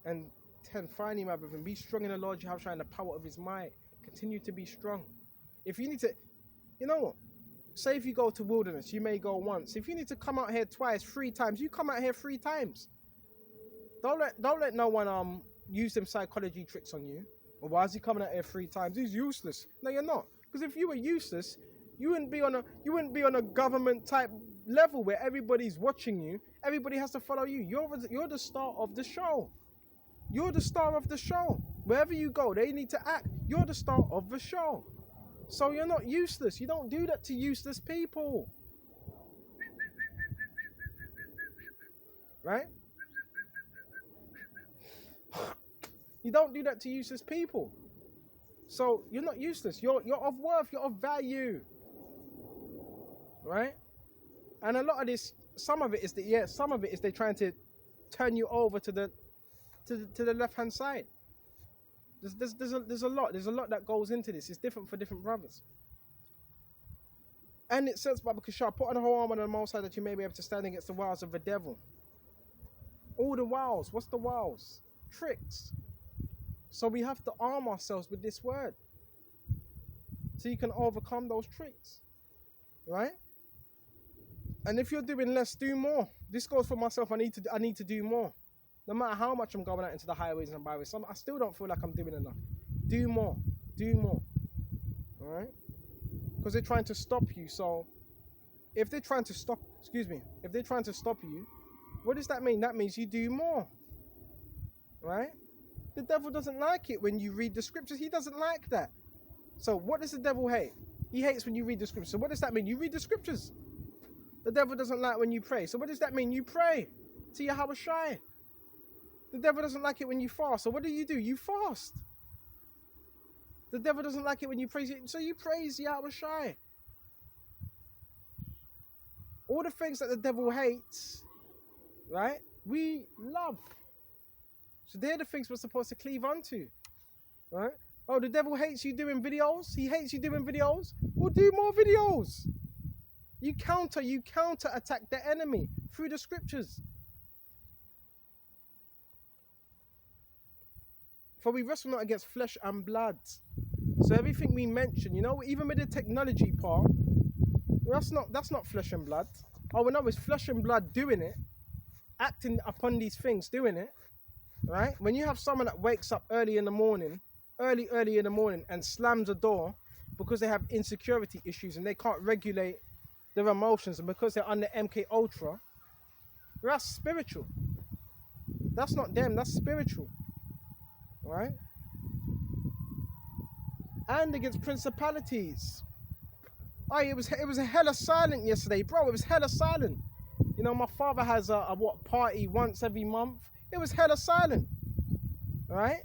and 10. Finally, my brethren, be strong in the Lord you have shown the power of his might. Continue to be strong. If you need to, you know what? Say if you go to wilderness, you may go once. If you need to come out here twice, 3 times, you come out here 3 times. Don't let no one use them psychology tricks on you. Well, why is he coming out here 3 times? He's useless. No, you're not. Because if you were useless, you wouldn't be on a government type level where everybody's watching you. Everybody has to follow you. You're the star of the show. You're the star of the show. Wherever you go, they need to act. You're the star of the show. So you're not useless. You don't do that to useless people. Right? You don't do that to useless people. So you're not useless. You're of worth. You're of value. Right? And a lot of this, some of it is they're trying to turn you over to the left-hand side. There's a lot that goes into this. It's different for different brothers. And it says, Baba Kashar, put on the whole armor of the Most High that you may be able to stand against the wiles of the devil. All the wiles. What's the wiles? Tricks. So we have to arm ourselves with this word, so you can overcome those tricks, right? And if you're doing less, do more. This goes for myself. I need to do more. No matter how much I'm going out into the highways and byways, I still don't feel like I'm doing enough. Do more. Do more. All right? Because they're trying to stop you. So if they're trying to stop, if they're trying to stop you, what does that mean? That means you do more. Right? The devil doesn't like it when you read the scriptures. He doesn't like that. So what does the devil hate? He hates when you read the scriptures. So what does that mean? You read the scriptures. The devil doesn't like when you pray. So what does that mean? You pray to Yahweh Shai. The devil doesn't like it when you fast. So what do? You fast. The devil doesn't like it when you praise. So you praise Yahweh Shai. All the things that the devil hates, right? We love. So they're the things we're supposed to cleave onto, right? Oh, the devil hates you doing videos. He hates you doing videos. Well, do more videos. You counter attack the enemy through the scriptures. For we wrestle not against flesh and blood. So everything we mention, you know, even with the technology part, that's not flesh and blood. Oh, we know it's flesh and blood doing it, acting upon these things, doing it. Right? When you have someone that wakes up early in the morning and slams a door because they have insecurity issues and they can't regulate their emotions, and because they're under MK Ultra, that's spiritual. That's not them, that's spiritual. Right? And against principalities. Oh, it was a hella silent yesterday, bro. It was hella silent. You know, my father has a party once every month. It was hella silent, right?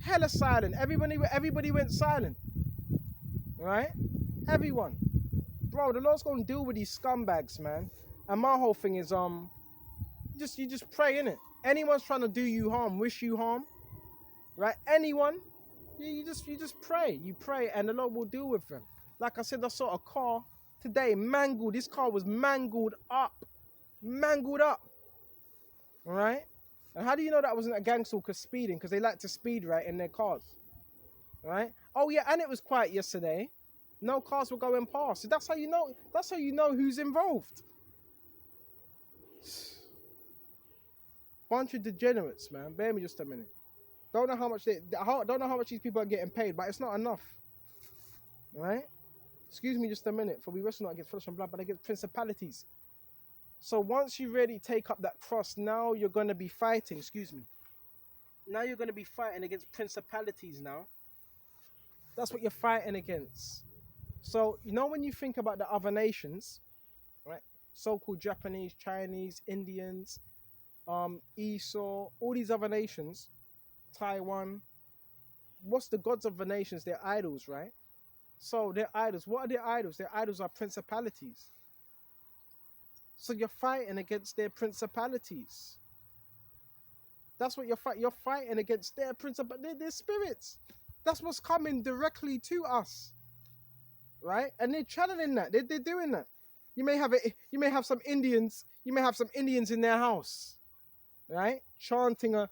Hella silent. Everybody went silent, right? Everyone, bro. The Lord's gonna deal with these scumbags, man. And my whole thing is you just pray, innit? Anyone's trying to do you harm, wish you harm, right? Anyone, you just pray. You pray, and the Lord will deal with them. Like I said, I saw a car today mangled. This car was mangled up, all right? And how do you know that wasn't a gang stalker speeding? Because they like to speed, right, in their cars. Right? Oh, yeah, and it was quiet yesterday. No cars were going past. So that's how you know who's involved. Bunch of degenerates, man. Bear me just a minute. Don't know how much these people are getting paid, but it's not enough. Right? Excuse me just a minute, for we wrestle not against flesh and blood, but against principalities. So once you really take up that cross, now you're going to be fighting, Now you're going to be fighting against principalities now. That's what you're fighting against. So, you know, when you think about the other nations, right? So-called Japanese, Chinese, Indians, Esau, all these other nations, Taiwan, what's the gods of the nations? They're idols, right? So they're idols. What are their idols? Their idols are principalities. So you're fighting against their principalities. That's what you're fighting. You're fighting against their principalities. They're spirits. That's what's coming directly to us, right? And they're channeling that. They're doing that. You may have it. You may have some Indians. You may have some Indians in their house, right? Chanting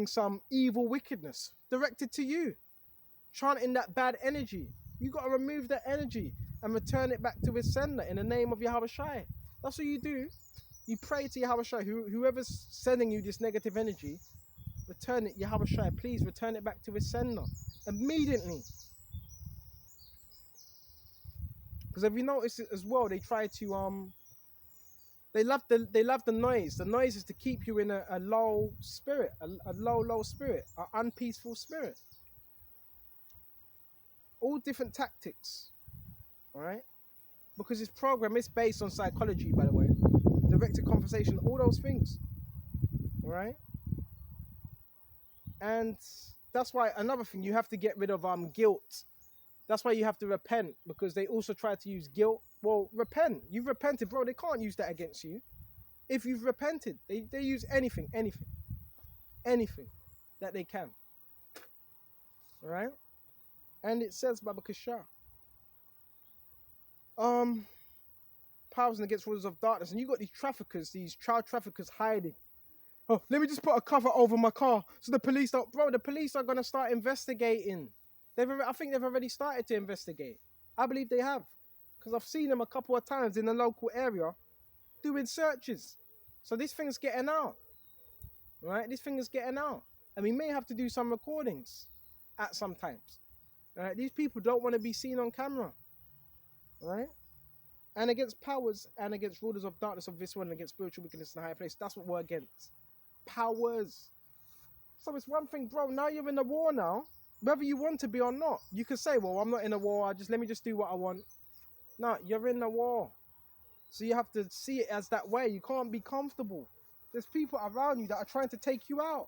some evil wickedness directed to you, chanting that bad energy. You got to remove that energy and return it back to its sender in the name of Yahweh Shai. That's what you do. You pray to Yahweh Shai. Whoever's sending you this negative energy, return it, Yahweh Shai. Please return it back to its sender immediately. Because if you notice it as well, they try to they love the noise. The noise is to keep you in a low spirit, a low spirit, an unpeaceful spirit. All different tactics, all right? Because this program is based on psychology, by the way, directed conversation, all those things, all right? And that's why another thing, you have to get rid of guilt. That's why you have to repent, because they also try to use guilt. Well, repent. You've repented, bro. They can't use that against you. If you've repented, they use anything that they can. All right? And it says, Baba Kasha, powers and against rulers of darkness. And you got these traffickers, these child traffickers hiding. Oh, let me just put a cover over my car so the police don't. Bro, the police are going to start investigating. I think they've already started to investigate. I believe they have. Because I've seen them a couple of times in the local area doing searches. So this thing's getting out. Right? This thing is getting out. And we may have to do some recordings at some times. Right? These people don't want to be seen on camera. Right? And against powers and against rulers of darkness of this world and against spiritual wickedness in the higher place. That's what we're against. Powers. So it's one thing, bro. Now you're in the war now. Whether you want to be or not. You can say, well, I'm not in a war. Let me just do what I want. No, you're in the war. So you have to see it as that way. You can't be comfortable. There's people around you that are trying to take you out.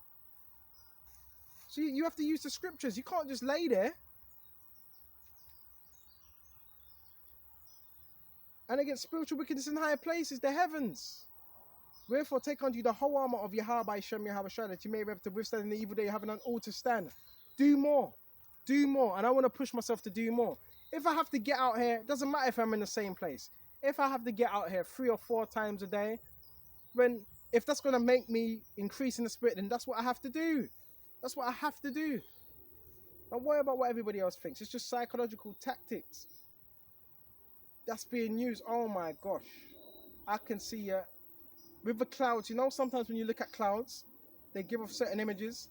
So you have to use the scriptures. You can't just lay there. And against spiritual wickedness in higher places, the heavens. Wherefore take unto you the whole armor of Yahweh Shem Yahweh Shai, that you may be able to withstand in the evil day, having done all to stand. Do more. Do more. And I want to push myself to do more. If I have to get out here, it doesn't matter if I'm in the same place. If I have to get out here 3 or 4 times a day, if that's going to make me increase in the spirit, then that's what I have to do. That's what I have to do. Don't worry about what everybody else thinks. It's just psychological tactics. That's being used. Oh my gosh. I can see it. With the clouds, you know, sometimes when you look at clouds, they give off certain images.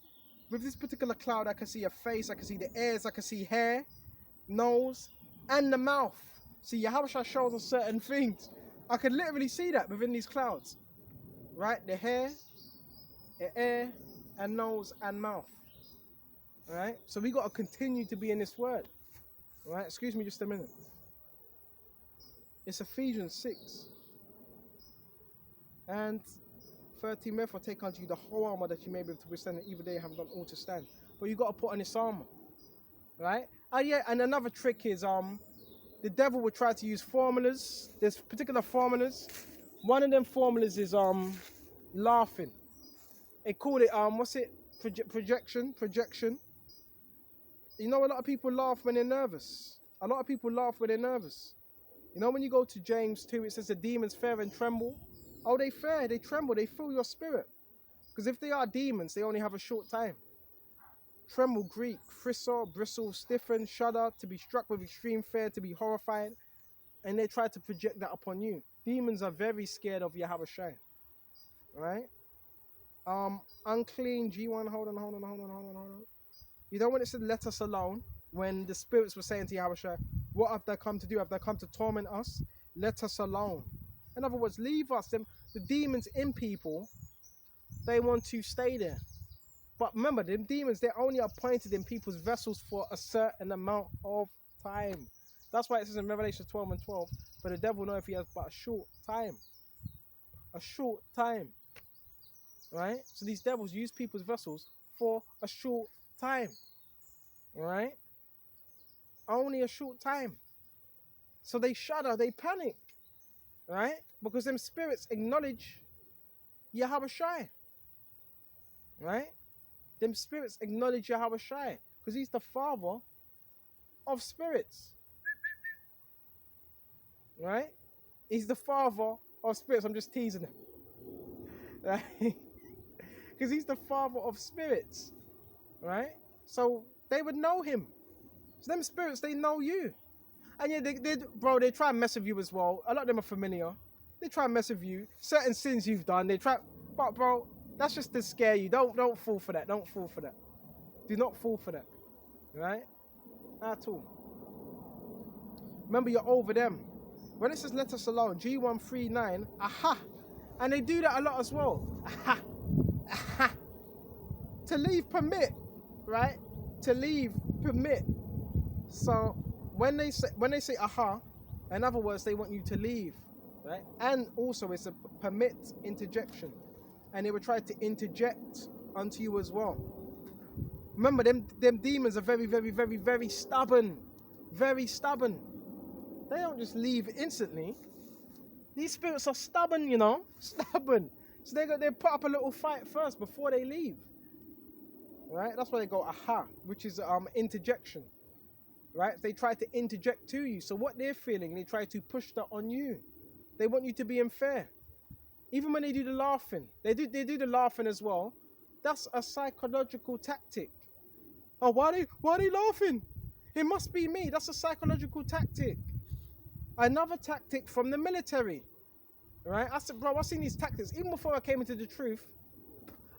With this particular cloud, I can see a face, I can see the ears, I can see hair, nose, and the mouth. See, Yahweh shows us certain things. I can literally see that within these clouds. Right? The hair, the ear, and nose, and mouth. Right? So we got to continue to be in this word. Right? Excuse me just a minute. It's Ephesians 6. And 13, therefore take unto you the whole armor that you may be able to withstand the evil day and have done all to stand. But you got to put on this armor. Right? And another trick is the devil will try to use formulas. There's particular formulas. One of them formulas is laughing. They call it projection. You know, a lot of people laugh when they're nervous. A lot of people laugh when they're nervous. You know, when you go to James 2, it says the demons fear and tremble. Oh, they fear, they tremble, they feel your spirit. Because if they are demons, they only have a short time. Tremble, Greek, frisso, bristle, stiffen, shudder, to be struck with extreme fear, to be horrified. And they try to project that upon you. Demons are very scared of Yahweh Shai. Right? Unclean, G1, hold on. You know when it said let us alone, when the spirits were saying to Yahweh Shai, what have they come to do? Have they come to torment us? Let us alone. In other words, leave us. The demons in people, they want to stay there. But remember, the demons, they're only appointed in people's vessels for a certain amount of time. That's why it says in Revelation 12 and 12, for the devil know if he has but a short time. A short time. Right? So these devils use people's vessels for a short time. Right? Only a short time. So they shudder, they panic. Right? Because them spirits acknowledge Yahweh Shai. Right? Them spirits acknowledge Yahweh Shai. Because he's the father of spirits. Right? He's the father of spirits. I'm just teasing him. Right? Because he's the father of spirits. Right? So they would know him. So them spirits, they know you. And yeah, they try and mess with you as well. A lot of them are familiar. They try and mess with you. Certain sins you've done, they try. But bro, that's just to scare you. Don't fall for that. Don't fall for that. Do not fall for that. Right? At all. Remember, you're over them. When it says let us alone, G139, aha. And they do that a lot as well. Aha. Aha. To leave, permit. Right? To leave, permit. So when they say aha, in other words, they want you to leave. Right? And also it's a permit interjection. And they would try to interject onto you as well. Remember, them demons are very, very, very, very stubborn. Very stubborn. They don't just leave instantly. These spirits are stubborn, you know. Stubborn. So they put up a little fight first before they leave. Right? That's why they go aha, which is interjection. Right? They try to interject to you. So what they're feeling, they try to push that on you. They want you to be unfair. Even when they do the laughing, they do the laughing as well. That's a psychological tactic. Oh, why are they laughing? It must be me. That's a psychological tactic. Another tactic from the military. Right? I said, bro, I've seen these tactics. Even before I came into the truth,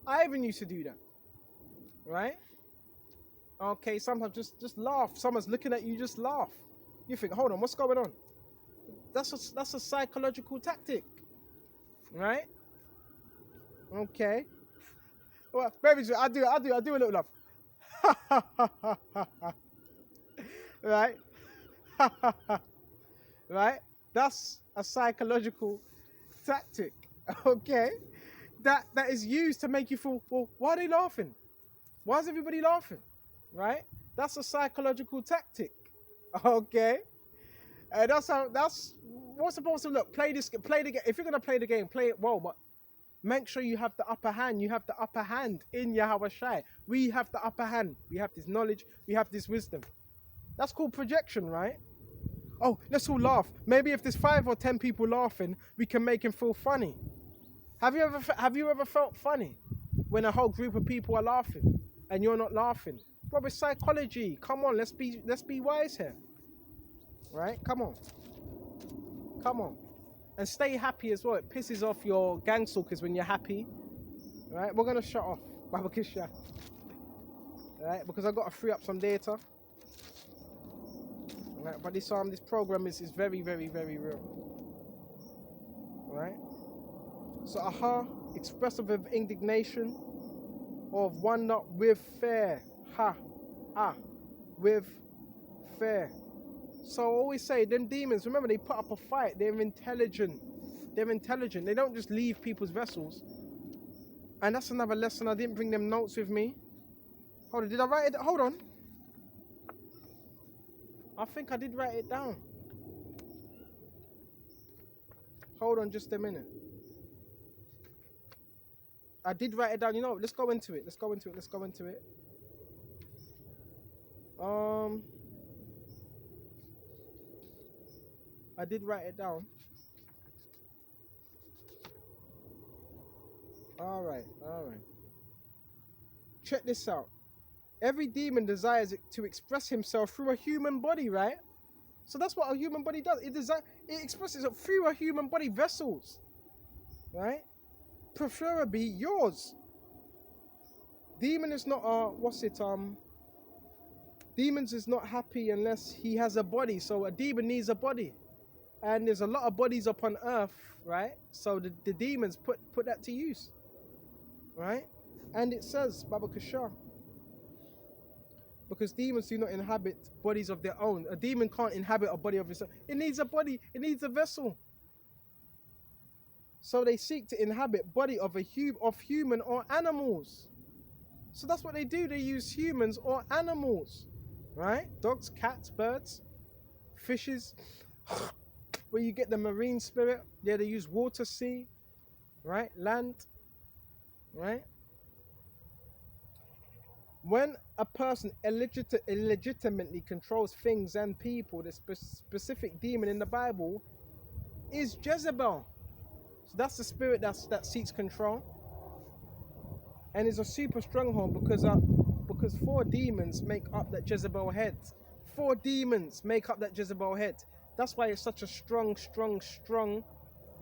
I even used to do that. Right? Okay, sometimes just laugh. Someone's looking at you, just laugh. You think, hold on, what's going on? That's a psychological tactic. Right? Okay. Well, baby, I do a little laugh. Right? Right? That's a psychological tactic. Okay? That is used to make you feel, well, why are they laughing? Why is everybody laughing? Right? That's a psychological tactic. Okay? And that's what's supposed to look. Play the game. If you're gonna play the game, play it well, but make sure you have the upper hand. You have the upper hand in Yahweh Shai. We have the upper hand. We have this knowledge. We have this wisdom. That's called projection, right? Oh, let's all laugh. Maybe if there's 5 or 10 people laughing, we can make him feel funny. Have you ever felt funny when a whole group of people are laughing and you're not laughing? Bro, it's psychology. Come on, let's be wise here. Right? Come on. And stay happy as well. It pisses off your gang stalkers when you're happy. Right? We're gonna shut off. Baba Kisha. Right? Because I've got to free up some data. Right? But this program is very, very, very real. Right? So aha, expressive of indignation, or of one not with fear. With fear. So I always say, them demons, remember, they put up a fight. They're intelligent. They don't just leave people's vessels. And that's another lesson. I didn't bring them notes with me. Hold on, did I write it? Hold on. I think I did write it down. Hold on just a minute. I did write it down. You know, let's go into it. I did write it down. All right. Check this out. Every demon desires it to express himself through a human body, right? So that's what a human body does. It expresses it through a human body, vessels, right? Preferably yours. Demon is not demons is not happy unless he has a body. So a demon needs a body. And there's a lot of bodies upon earth, right? So the demons put that to use, right? And it says, Baba Kashar, Because demons do not inhabit bodies of their own. A demon can't inhabit a body of its own. It needs a body. It needs a vessel. So they seek to inhabit body of human or animals. So that's what they do. They use humans or animals, right? Dogs, cats, birds, fishes. Where you get the marine spirit. Yeah, they use water, sea, right? Land, right? When a person illegitimately controls things and people, the specific demon in the Bible is Jezebel. So that's the spirit that seeks control, and is a super stronghold because 4 demons make up that Jezebel head. 4 demons make up that Jezebel head. That's why it's such a strong,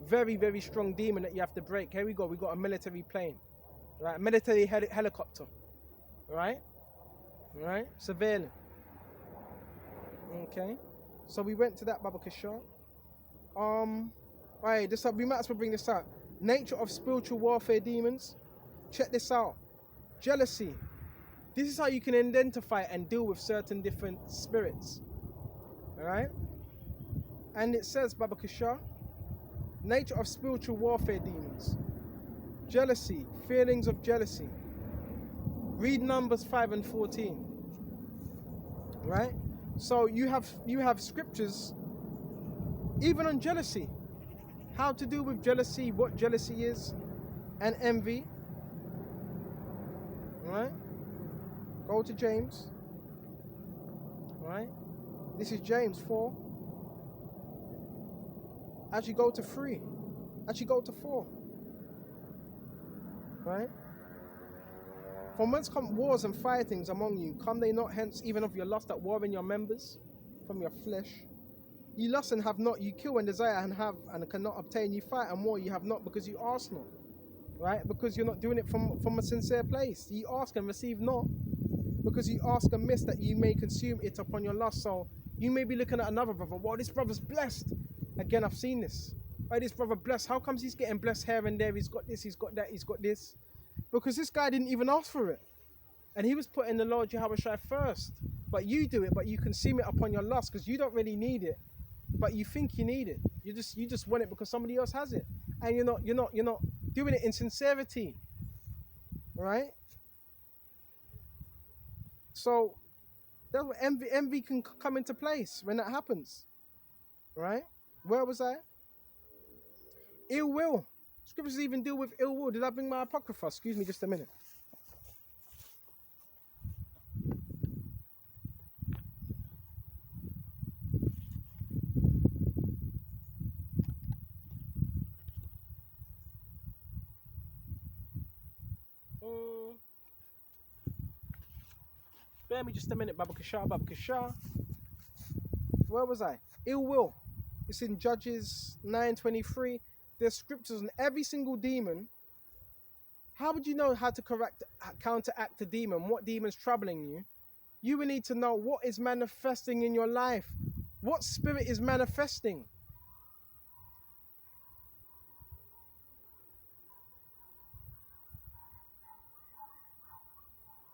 very, very strong demon that you have to break. Here we go. We got a military plane, right? Military helicopter, right? Right? Surveilling. Okay. So we went to that Baba Kishar. Alright, we might as well bring this out. Nature of spiritual warfare demons. Check this out. Jealousy. This is how you can identify and deal with certain different spirits. Alright? And it says, Baba Kishar, nature of spiritual warfare demons. Jealousy. Feelings of jealousy. Read Numbers 5 and 14. Right? So you have scriptures even on jealousy. How to deal with jealousy, what jealousy is, and envy. Right? Go to James. Right? This is James 4. Actually go to 3. Actually go to 4. Right? From whence come wars and fightings among you? Come they not hence even of your lust at war in your members? From your flesh. You lust and have not, you kill and desire and have and cannot obtain. You fight and war, you have not because you ask not. Right? Because you're not doing it from a sincere place. You ask and receive not because you ask amiss that you may consume it upon your lust. So you may be looking at another brother. Well, this brother's blessed. Again, I've seen this. Right, this brother blessed. How comes he's getting blessed here and there? He's got this, he's got that, he's got this. Because this guy didn't even ask for it. And he was putting the Lord Yahushua first. But you do it, but you consume it upon your lust because you don't really need it. But you think you need it. You just want it because somebody else has it. And you're not doing it in sincerity. Right? So that's what envy can come into place when that happens. Right? Where was I? Ill will. Scriptures even deal with ill will. Did I bring my Apocrypha? Excuse me just a minute. Bear me just a minute, Baba Kishar. Where was I? Ill will. It's in Judges 9:23. There's scriptures on every single demon. How would you know how to counteract a demon? What demon's troubling you? You will need to know what is manifesting in your life. What spirit is manifesting?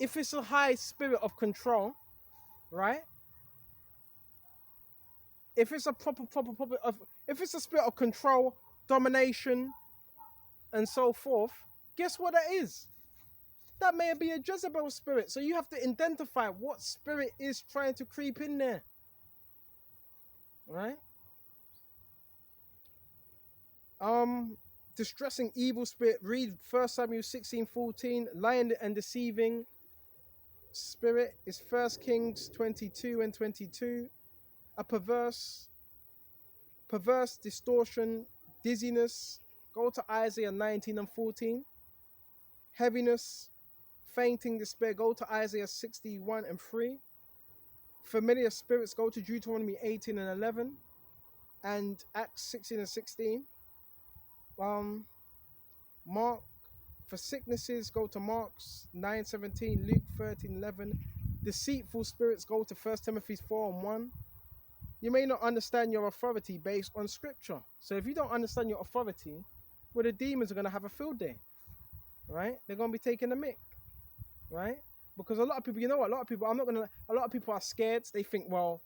If it's a high spirit of control, right? If it's a if it's a spirit of control, domination, and so forth, guess what that is? That may be a Jezebel spirit. So you have to identify what spirit is trying to creep in there. Right? Distressing evil spirit. Read 1 Samuel 16:14. Lying and deceiving spirit is 1 Kings 22 and 22. A perverse distortion, dizziness. Go to Isaiah 19 and 14. Heaviness, fainting, despair. Go to Isaiah 61 and 3. Familiar spirits. Go to Deuteronomy 18 and 11. And Acts 16 and 16. Mark, for sicknesses, go to Mark 9:17, Luke 13:11. Deceitful spirits, go to 1 Timothy 4 and 1. You may not understand your authority based on scripture. So if you don't understand your authority, well, the demons are going to have a field day, right? They're going to be taking a mick, right? Because a lot of people, you know what? A lot of people are scared. They think, well,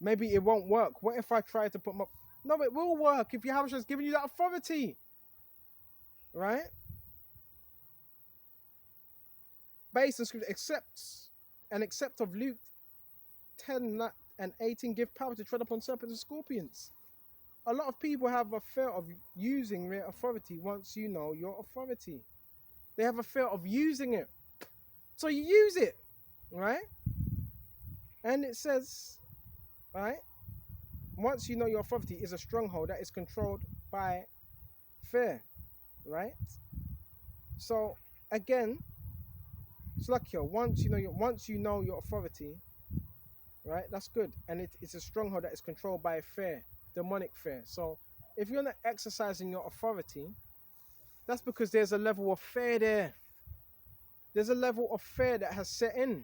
maybe it won't work. What if I try to put my... No, it will work if Yahweh has given you that authority. Right? Based on scripture, except of Luke 10 and 18, give power to tread upon serpents and scorpions. A lot of people have a fear of using their authority once you know your authority. They have a fear of using it. So you use it, right? And it says, right? Once you know your authority is a stronghold that is controlled by fear, right? So again, it's like once you know your authority, right? That's good, and it's a stronghold that is controlled by fear, demonic fear. So if you're not exercising your authority, that's because there's a level of fear there. There's a level of fear that has set in,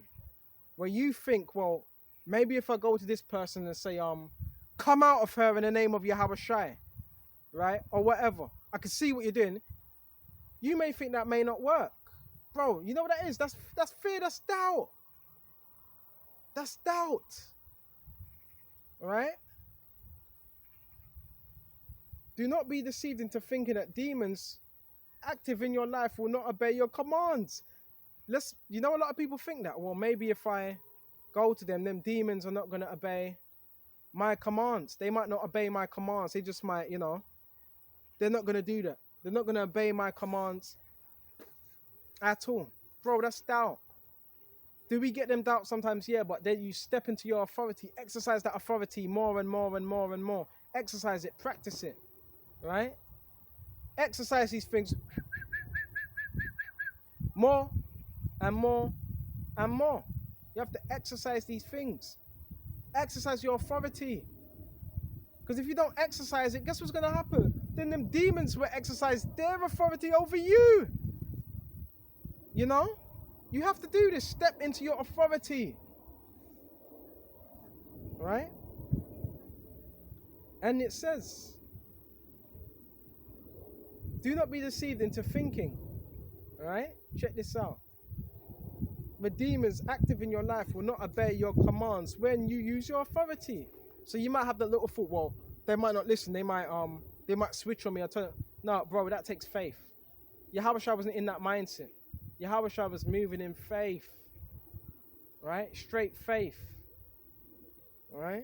where you think, well, maybe if I go to this person and say, come out of her in the name of Yahweh Shai, right? Or whatever. I can see what you're doing. You may think that may not work. Bro, you know what that is? That's fear, that's doubt. That's doubt. Right? Do not be deceived into thinking that demons active in your life will not obey your commands. You know, a lot of people think that, well, maybe if I go to them demons are not going to obey my commands. They might not obey my commands. They just might, they're not going to do that. They're not going to obey my commands at all. Bro, that's doubt. Do we get them doubts sometimes? Yeah, but then you step into your authority, exercise that authority more and more and more and more. Exercise it, practice it, right? Exercise these things more and more and more. You have to exercise these things. Exercise your authority. Because if you don't exercise it, guess what's going to happen? Then them demons will exercise their authority over you. You know? You have to do this. Step into your authority. Right? And it says, do not be deceived into thinking. Alright? Check this out. The demons active in your life will not obey your commands when you use your authority. So you might have that little thought, well, they might not listen. They might switch on me. No, bro, that takes faith. Yahweh Shai wasn't in that mindset. Yahweh Shai was moving in faith. Right? Straight faith. Right?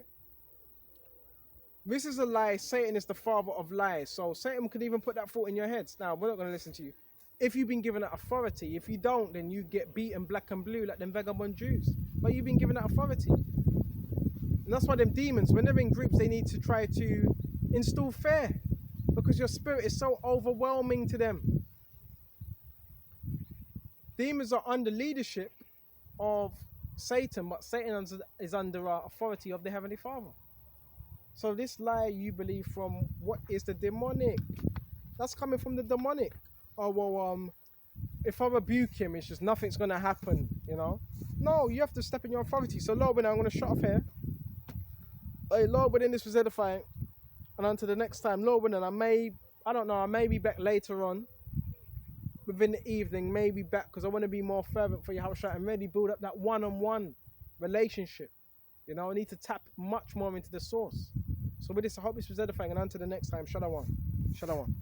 This is a lie. Satan is the father of lies. So Satan could even put that thought in your heads. Now, we're not going to listen to you. If you've been given that authority, if you don't, then you get beaten black and blue like them vagabond Jews. But you've been given that authority. And that's why them demons, when they're in groups, they need to try to install fear. Because your spirit is so overwhelming to them. Demons are under leadership of Satan, but Satan is under authority of the Heavenly Father. So this lie you believe from what is the demonic? That's coming from the demonic. Oh, well, if I rebuke him, it's just nothing's going to happen, No, you have to step in your authority. So, Lord, I'm going to shut off here. Hey, Lord, this was edifying. And until the next time, Lord, I may be back later on. Within the evening, maybe back, because I want to be more fervent for Yahweh Shai and really build up that one-on-one relationship. I need to tap much more into the source. So with this, I hope this was edifying. And until the next time, Shalom. Shalom.